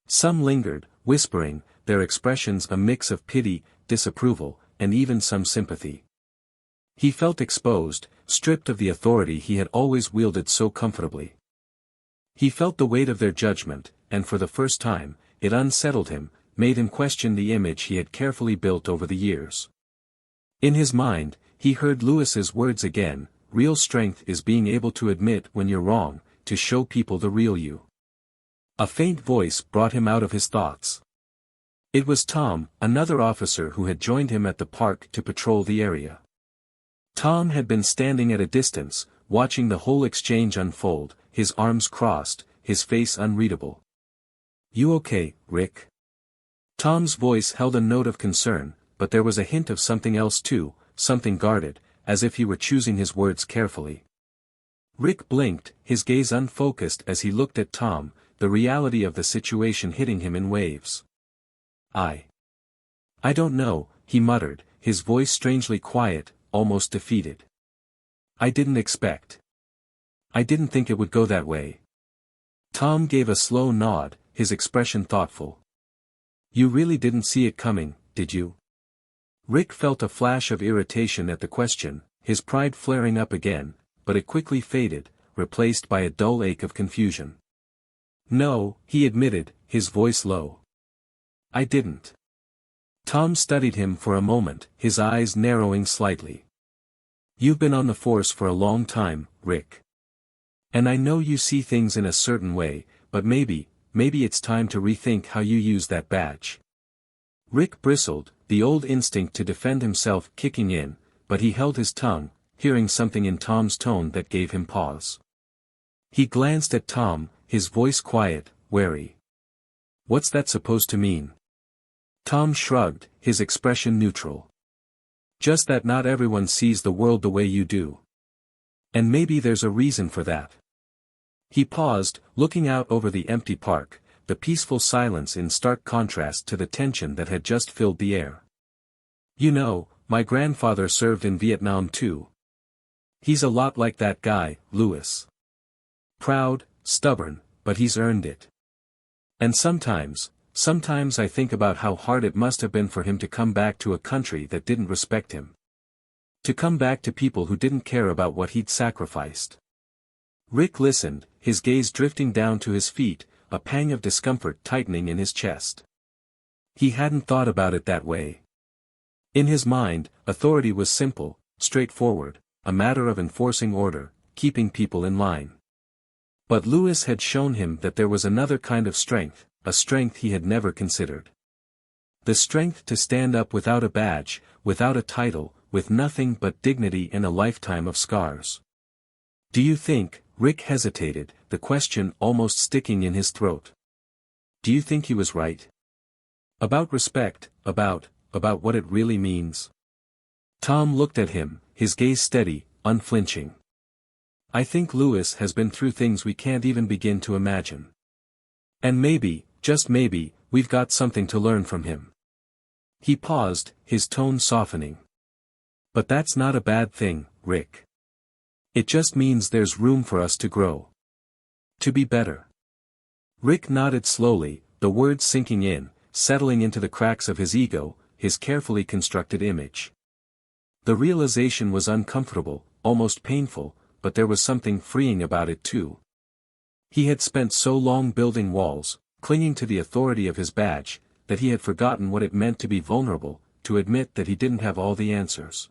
Some lingered, whispering, their expressions a mix of pity, disapproval, and even some sympathy. He felt exposed, stripped of the authority he had always wielded so comfortably. He felt the weight of their judgment, and for the first time, it unsettled him, made him question the image he had carefully built over the years. In his mind, he heard Lewis's words again, real strength is being able to admit when you're wrong, to show people the real you. A faint voice brought him out of his thoughts. It was Tom, another officer who had joined him at the park to patrol the area. Tom had been standing at a distance, watching the whole exchange unfold, his arms crossed, his face unreadable. "You okay, Rick?" Tom's voice held a note of concern, but there was a hint of something else too, something guarded, as if he were choosing his words carefully. Rick blinked, his gaze unfocused as he looked at Tom, the reality of the situation hitting him in waves. I don't know," he muttered, his voice strangely quiet, almost defeated. "I didn't think it would go that way." Tom gave a slow nod, his expression thoughtful. "You really didn't see it coming, did you?" Rick felt a flash of irritation at the question, his pride flaring up again, but it quickly faded, replaced by a dull ache of confusion. "No," he admitted, his voice low. "I didn't. Tom studied him for a moment, his eyes narrowing slightly. You've been on the force for a long time, Rick. And I know you see things in a certain way, but maybe it's time to rethink how you use that badge. Rick bristled, the old instinct to defend himself kicking in, but he held his tongue, hearing something in Tom's tone that gave him pause. He glanced at Tom, his voice quiet, wary. What's that supposed to mean? Tom shrugged, his expression neutral. Just that not everyone sees the world the way you do. And maybe there's a reason for that. He paused, looking out over the empty park, the peaceful silence in stark contrast to the tension that had just filled the air. You know, my grandfather served in Vietnam too. He's a lot like that guy, Lewis. Proud, stubborn, but he's earned it. And sometimes I think about how hard it must have been for him to come back to a country that didn't respect him. To come back to people who didn't care about what he'd sacrificed. Rick listened, his gaze drifting down to his feet, a pang of discomfort tightening in his chest. He hadn't thought about it that way. In his mind, authority was simple, straightforward, a matter of enforcing order, keeping people in line. But Lewis had shown him that there was another kind of strength, a strength he had never considered. The strength to stand up without a badge, without a title, with nothing but dignity and a lifetime of scars. Do you think, Rick hesitated, the question almost sticking in his throat. Do you think he was right? About respect, about what it really means? Tom looked at him, his gaze steady, unflinching. I think Lewis has been through things we can't even begin to imagine. And maybe, just maybe, we've got something to learn from him. He paused, his tone softening. But that's not a bad thing, Rick. It just means there's room for us to grow. To be better. Rick nodded slowly, the words sinking in, settling into the cracks of his ego, his carefully constructed image. The realization was uncomfortable, almost painful, but there was something freeing about it too. He had spent so long building walls, clinging to the authority of his badge, that he had forgotten what it meant to be vulnerable, to admit that he didn't have all the answers.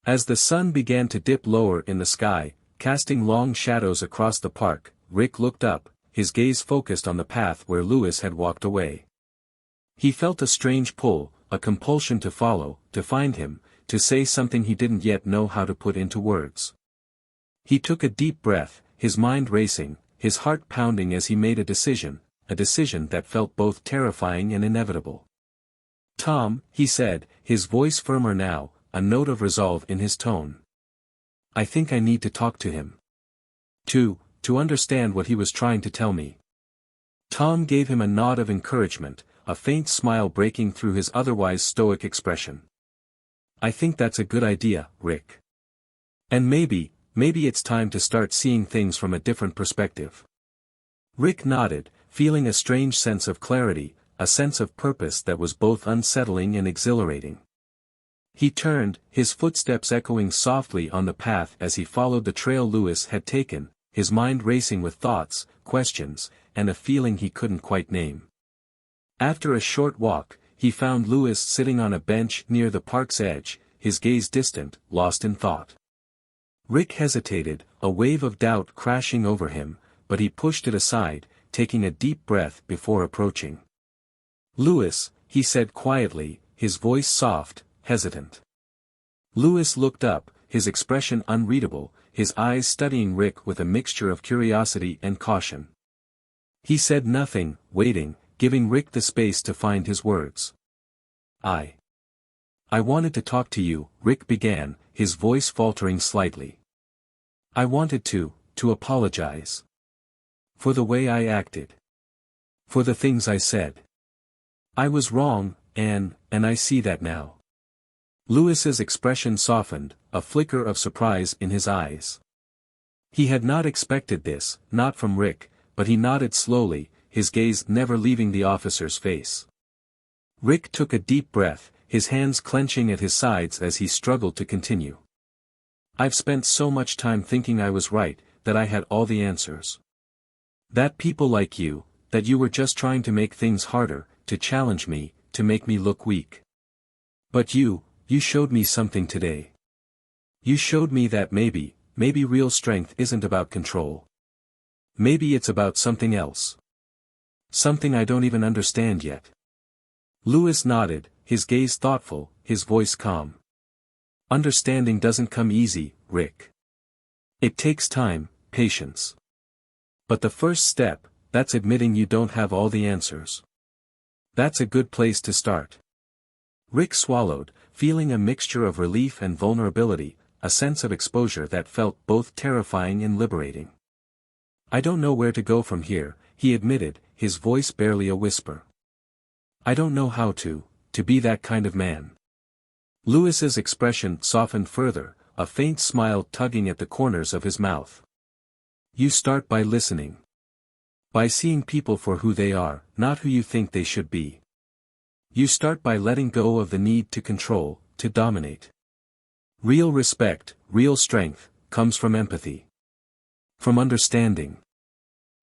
As the sun began to dip lower in the sky, casting long shadows across the park, Rick looked up, his gaze focused on the path where Lewis had walked away. He felt a strange pull, a compulsion to follow, to find him, to say something he didn't yet know how to put into words. He took a deep breath, his mind racing, his heart pounding as he made a decision that felt both terrifying and inevitable. Tom, he said, his voice firmer now, a note of resolve in his tone. I think I need to talk to him. To understand what he was trying to tell me. Tom gave him a nod of encouragement, a faint smile breaking through his otherwise stoic expression. I think that's a good idea, Rick. And maybe it's time to start seeing things from a different perspective. Rick nodded, feeling a strange sense of clarity, a sense of purpose that was both unsettling and exhilarating. He turned, his footsteps echoing softly on the path as he followed the trail Lewis had taken, his mind racing with thoughts, questions, and a feeling he couldn't quite name. After a short walk, he found Lewis sitting on a bench near the park's edge, his gaze distant, lost in thought. Rick hesitated, a wave of doubt crashing over him, but he pushed it aside, taking a deep breath before approaching. Lewis, he said quietly, his voice soft, hesitant. Lewis looked up, his expression unreadable, his eyes studying Rick with a mixture of curiosity and caution. He said nothing, waiting, giving Rick the space to find his words. I wanted to talk to you, Rick began, his voice faltering slightly. I wanted to apologize. For the way I acted. For the things I said. I was wrong, and I see that now. Lewis's expression softened, a flicker of surprise in his eyes. He had not expected this, not from Rick, but he nodded slowly, his gaze never leaving the officer's face. Rick took a deep breath, his hands clenching at his sides as he struggled to continue. I've spent so much time thinking I was right, that I had all the answers. That people like you, that you were just trying to make things harder, to challenge me, to make me look weak. But you showed me something today. You showed me that maybe real strength isn't about control. Maybe it's about something else. Something I don't even understand yet. Lewis nodded, his gaze thoughtful, his voice calm. Understanding doesn't come easy, Rick. It takes time, patience. But the first step, that's admitting you don't have all the answers. That's a good place to start. Rick swallowed, feeling a mixture of relief and vulnerability, a sense of exposure that felt both terrifying and liberating. I don't know where to go from here, he admitted, his voice barely a whisper. I don't know how to be that kind of man. Lewis's expression softened further, a faint smile tugging at the corners of his mouth. You start by listening. By seeing people for who they are, not who you think they should be. You start by letting go of the need to control, to dominate. Real respect, real strength, comes from empathy. From understanding.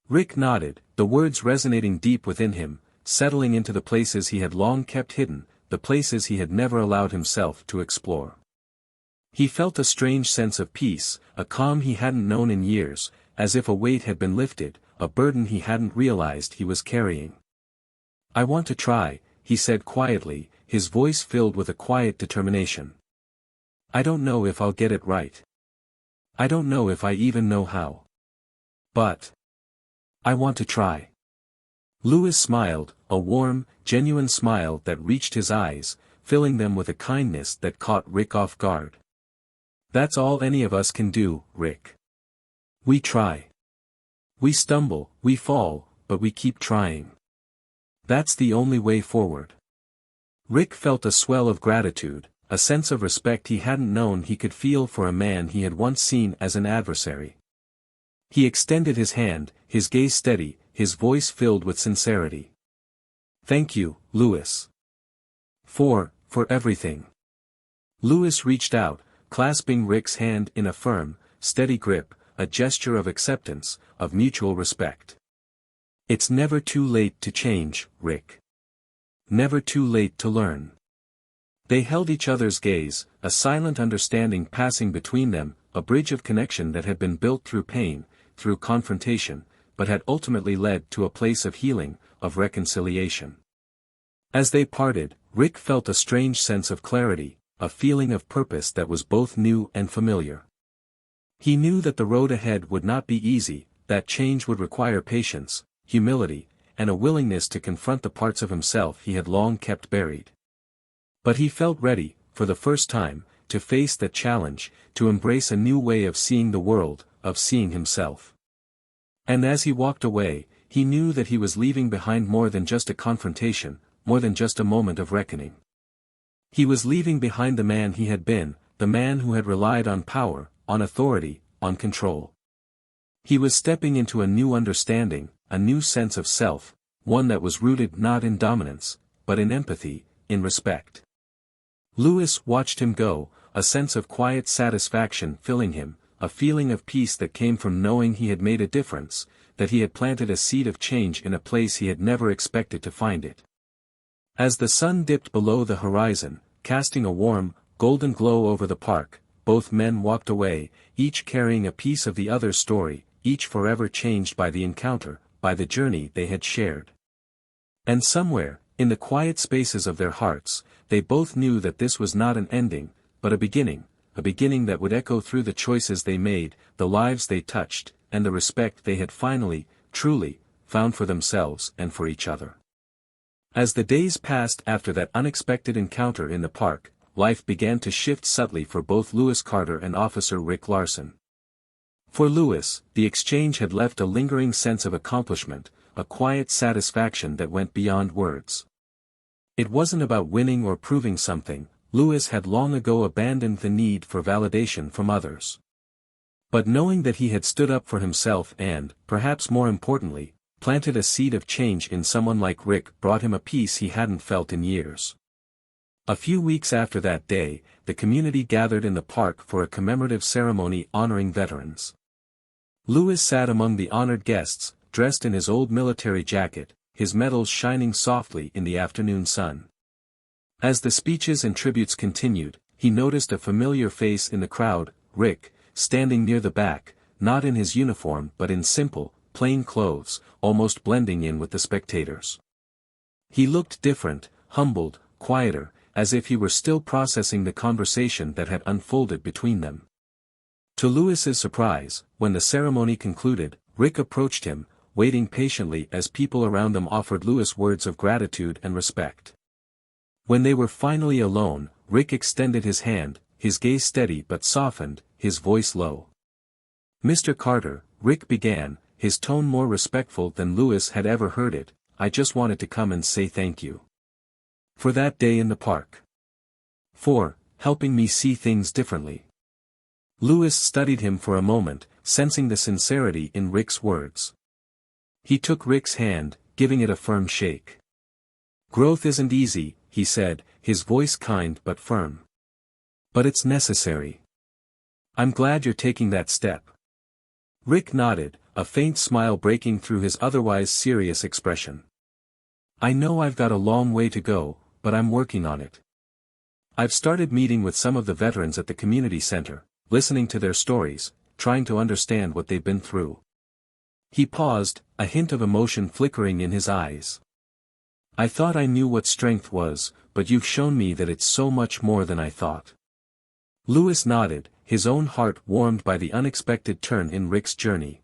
Rick nodded, the words resonating deep within him, settling into the places he had long kept hidden, the places he had never allowed himself to explore. He felt a strange sense of peace, a calm he hadn't known in years, as if a weight had been lifted, a burden he hadn't realized he was carrying. I want to try, he said quietly, his voice filled with a quiet determination. I don't know if I'll get it right. I don't know if I even know how. But I want to try. Lewis smiled, a warm, genuine smile that reached his eyes, filling them with a kindness that caught Rick off guard. That's all any of us can do, Rick. We try. We stumble, we fall, but we keep trying. That's the only way forward. Rick felt a swell of gratitude, a sense of respect he hadn't known he could feel for a man he had once seen as an adversary. He extended his hand, his gaze steady, his voice filled with sincerity. Thank you, Lewis. For everything. Lewis reached out, clasping Rick's hand in a firm, steady grip, a gesture of acceptance, of mutual respect. It's never too late to change, Rick. Never too late to learn. They held each other's gaze, a silent understanding passing between them, a bridge of connection that had been built through pain, through confrontation, but had ultimately led to a place of healing, of reconciliation. As they parted, Rick felt a strange sense of clarity, a feeling of purpose that was both new and familiar. He knew that the road ahead would not be easy, that change would require patience, humility, and a willingness to confront the parts of himself he had long kept buried. But he felt ready, for the first time, to face that challenge, to embrace a new way of seeing the world, of seeing himself. And as he walked away, he knew that he was leaving behind more than just a confrontation, more than just a moment of reckoning. He was leaving behind the man he had been, the man who had relied on power, on authority, on control. He was stepping into a new understanding, a new sense of self, one that was rooted not in dominance, but in empathy, in respect. Lewis watched him go, a sense of quiet satisfaction filling him, a feeling of peace that came from knowing he had made a difference, that he had planted a seed of change in a place he had never expected to find it. As the sun dipped below the horizon, casting a warm, golden glow over the park, both men walked away, each carrying a piece of the other's story, each forever changed by the encounter, by the journey they had shared. And somewhere, in the quiet spaces of their hearts, they both knew that this was not an ending, but a beginning that would echo through the choices they made, the lives they touched, and the respect they had finally, truly, found for themselves and for each other. As the days passed after that unexpected encounter in the park, life began to shift subtly for both Lewis Carter and Officer Rick Larson. For Lewis, the exchange had left a lingering sense of accomplishment, a quiet satisfaction that went beyond words. It wasn't about winning or proving something, Lewis had long ago abandoned the need for validation from others. But knowing that he had stood up for himself and, perhaps more importantly, planted a seed of change in someone like Rick brought him a peace he hadn't felt in years. A few weeks after that day, the community gathered in the park for a commemorative ceremony honoring veterans. Lewis sat among the honored guests, dressed in his old military jacket, his medals shining softly in the afternoon sun. As the speeches and tributes continued, he noticed a familiar face in the crowd, Rick, standing near the back, not in his uniform but in simple, plain clothes, almost blending in with the spectators. He looked different, humbled, quieter, as if he were still processing the conversation that had unfolded between them. To Louis's surprise, when the ceremony concluded, Rick approached him, waiting patiently as people around them offered Louis words of gratitude and respect. When they were finally alone, Rick extended his hand, his gaze steady but softened, his voice low. "Mr. Carter," Rick began, his tone more respectful than Louis had ever heard it, "I just wanted to come and say thank you. For that day in the park. For helping me see things differently." Louis studied him for a moment, sensing the sincerity in Rick's words. He took Rick's hand, giving it a firm shake. "Growth isn't easy," he said, his voice kind but firm. "But it's necessary. I'm glad you're taking that step." Rick nodded, a faint smile breaking through his otherwise serious expression. "I know I've got a long way to go, but I'm working on it. I've started meeting with some of the veterans at the community center, listening to their stories, trying to understand what they've been through." He paused, a hint of emotion flickering in his eyes. "I thought I knew what strength was, but you've shown me that it's so much more than I thought." Louis nodded, his own heart warmed by the unexpected turn in Rick's journey.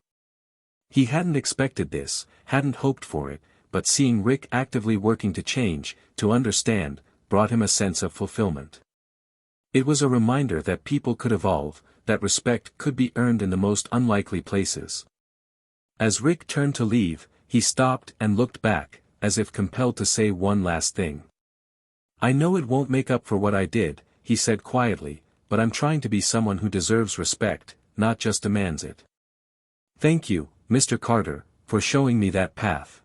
He hadn't expected this, hadn't hoped for it, but seeing Rick actively working to change, to understand, brought him a sense of fulfillment. It was a reminder that people could evolve, that respect could be earned in the most unlikely places. As Rick turned to leave, he stopped and looked back, as if compelled to say one last thing. "I know it won't make up for what I did," he said quietly, "but I'm trying to be someone who deserves respect, not just demands it. Thank you, Mr. Carter, for showing me that path."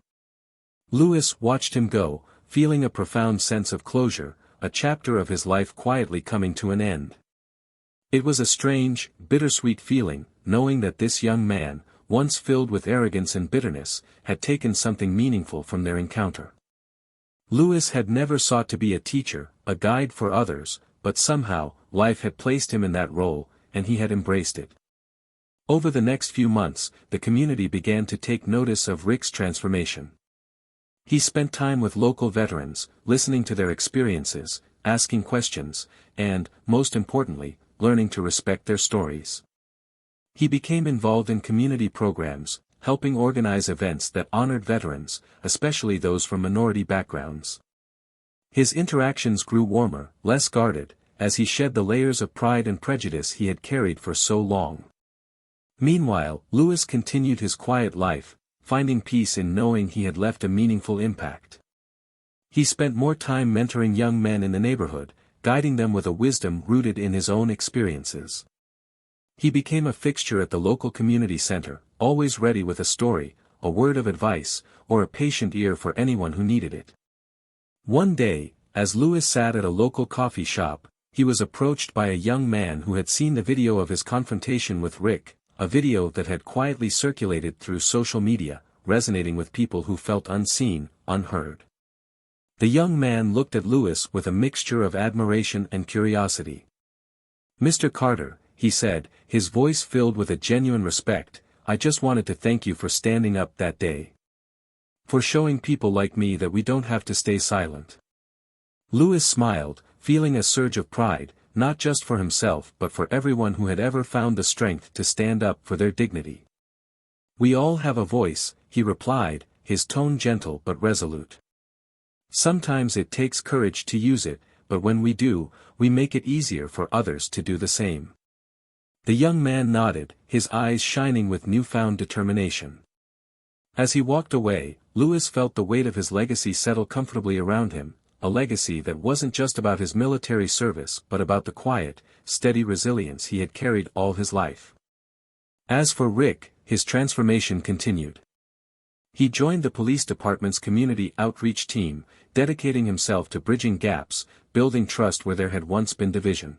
Louis watched him go, feeling a profound sense of closure, a chapter of his life quietly coming to an end. It was a strange, bittersweet feeling, knowing that this young man, once filled with arrogance and bitterness, had taken something meaningful from their encounter. Louis had never sought to be a teacher, a guide for others, but somehow, life had placed him in that role, and he had embraced it. Over the next few months, the community began to take notice of Rick's transformation. He spent time with local veterans, listening to their experiences, asking questions, and, most importantly, learning to respect their stories. He became involved in community programs, helping organize events that honored veterans, especially those from minority backgrounds. His interactions grew warmer, less guarded, as he shed the layers of pride and prejudice he had carried for so long. Meanwhile, Louis continued his quiet life, finding peace in knowing he had left a meaningful impact. He spent more time mentoring young men in the neighborhood, guiding them with a wisdom rooted in his own experiences. He became a fixture at the local community center, always ready with a story, a word of advice, or a patient ear for anyone who needed it. One day, as Louis sat at a local coffee shop, he was approached by a young man who had seen the video of his confrontation with Rick, a video that had quietly circulated through social media, resonating with people who felt unseen, unheard. The young man looked at Louis with a mixture of admiration and curiosity. "Mr. Carter," he said, his voice filled with a genuine respect, "I just wanted to thank you for standing up that day. For showing people like me that we don't have to stay silent." Louis smiled, feeling a surge of pride, not just for himself but for everyone who had ever found the strength to stand up for their dignity. "We all have a voice," he replied, his tone gentle but resolute. "Sometimes it takes courage to use it, but when we do, we make it easier for others to do the same." The young man nodded, his eyes shining with newfound determination. As he walked away, Louis felt the weight of his legacy settle comfortably around him, a legacy that wasn't just about his military service but about the quiet, steady resilience he had carried all his life. As for Rick, his transformation continued. He joined the police department's community outreach team, dedicating himself to bridging gaps, building trust where there had once been division.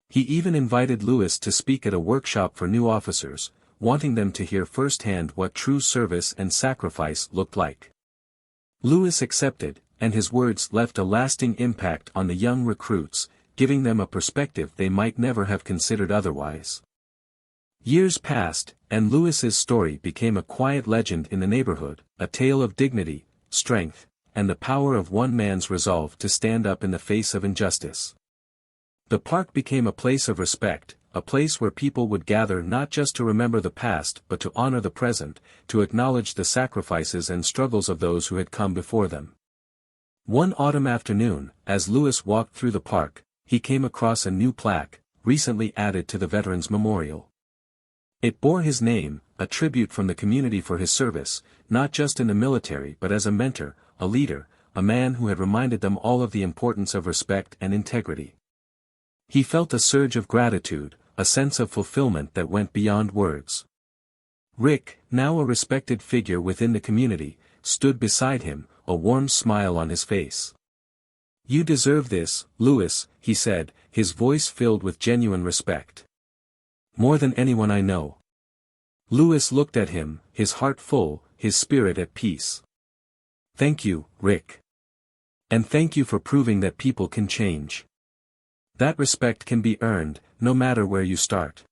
He even invited Louis to speak at a workshop for new officers, wanting them to hear firsthand what true service and sacrifice looked like. Louis accepted, and his words left a lasting impact on the young recruits, giving them a perspective they might never have considered otherwise. Years passed, and Lewis's story became a quiet legend in the neighborhood, a tale of dignity, strength, and the power of one man's resolve to stand up in the face of injustice. The park became a place of respect, a place where people would gather not just to remember the past but to honor the present, to acknowledge the sacrifices and struggles of those who had come before them. One autumn afternoon, as Lewis walked through the park, he came across a new plaque, recently added to the Veterans Memorial. It bore his name, a tribute from the community for his service, not just in the military but as a mentor, a leader, a man who had reminded them all of the importance of respect and integrity. He felt a surge of gratitude, a sense of fulfillment that went beyond words. Rick, now a respected figure within the community, stood beside him, a warm smile on his face. "You deserve this, Lewis," he said, his voice filled with genuine respect. "More than anyone I know." Lewis looked at him, his heart full, his spirit at peace. "Thank you, Rick. And thank you for proving that people can change. That respect can be earned, no matter where you start."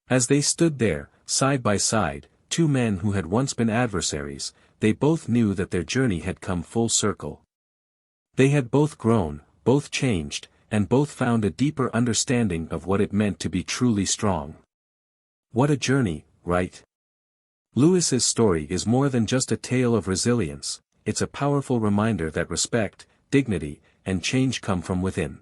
As they stood there, side by side, two men who had once been adversaries, they both knew that their journey had come full circle. They had both grown, both changed, and both found a deeper understanding of what it meant to be truly strong. What a journey, right? Lewis's story is more than just a tale of resilience, it's a powerful reminder that respect, dignity, and change come from within.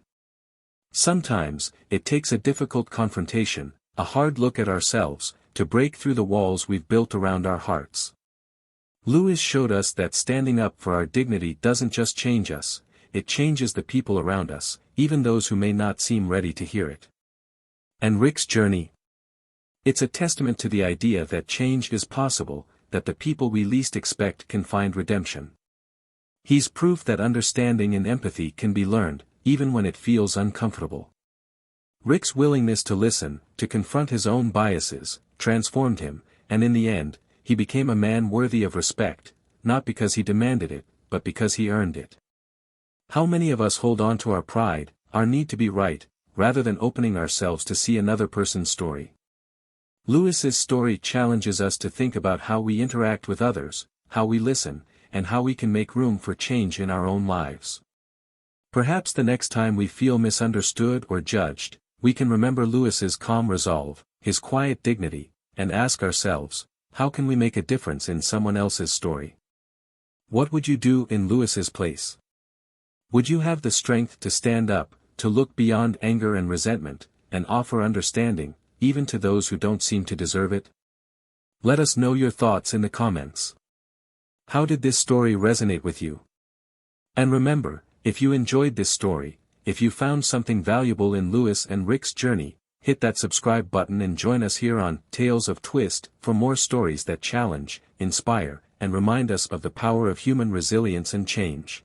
Sometimes, it takes a difficult confrontation, a hard look at ourselves, to break through the walls we've built around our hearts. Lewis showed us that standing up for our dignity doesn't just change us, it changes the people around us, even those who may not seem ready to hear it. And Rick's journey? It's a testament to the idea that change is possible, that the people we least expect can find redemption. He's proof that understanding and empathy can be learned, even when it feels uncomfortable. Rick's willingness to listen, to confront his own biases, transformed him, and in the end, he became a man worthy of respect, not because he demanded it, but because he earned it. How many of us hold on to our pride, our need to be right, rather than opening ourselves to see another person's story? Lewis's story challenges us to think about how we interact with others, how we listen, and how we can make room for change in our own lives. Perhaps the next time we feel misunderstood or judged, we can remember Lewis's calm resolve, his quiet dignity, and ask ourselves, how can we make a difference in someone else's story? What would you do in Lewis's place? Would you have the strength to stand up, to look beyond anger and resentment, and offer understanding, even to those who don't seem to deserve it? Let us know your thoughts in the comments. How did this story resonate with you? And remember, if you enjoyed this story, if you found something valuable in Lewis and Rick's journey, hit that subscribe button and join us here on Tales of Twist for more stories that challenge, inspire, and remind us of the power of human resilience and change.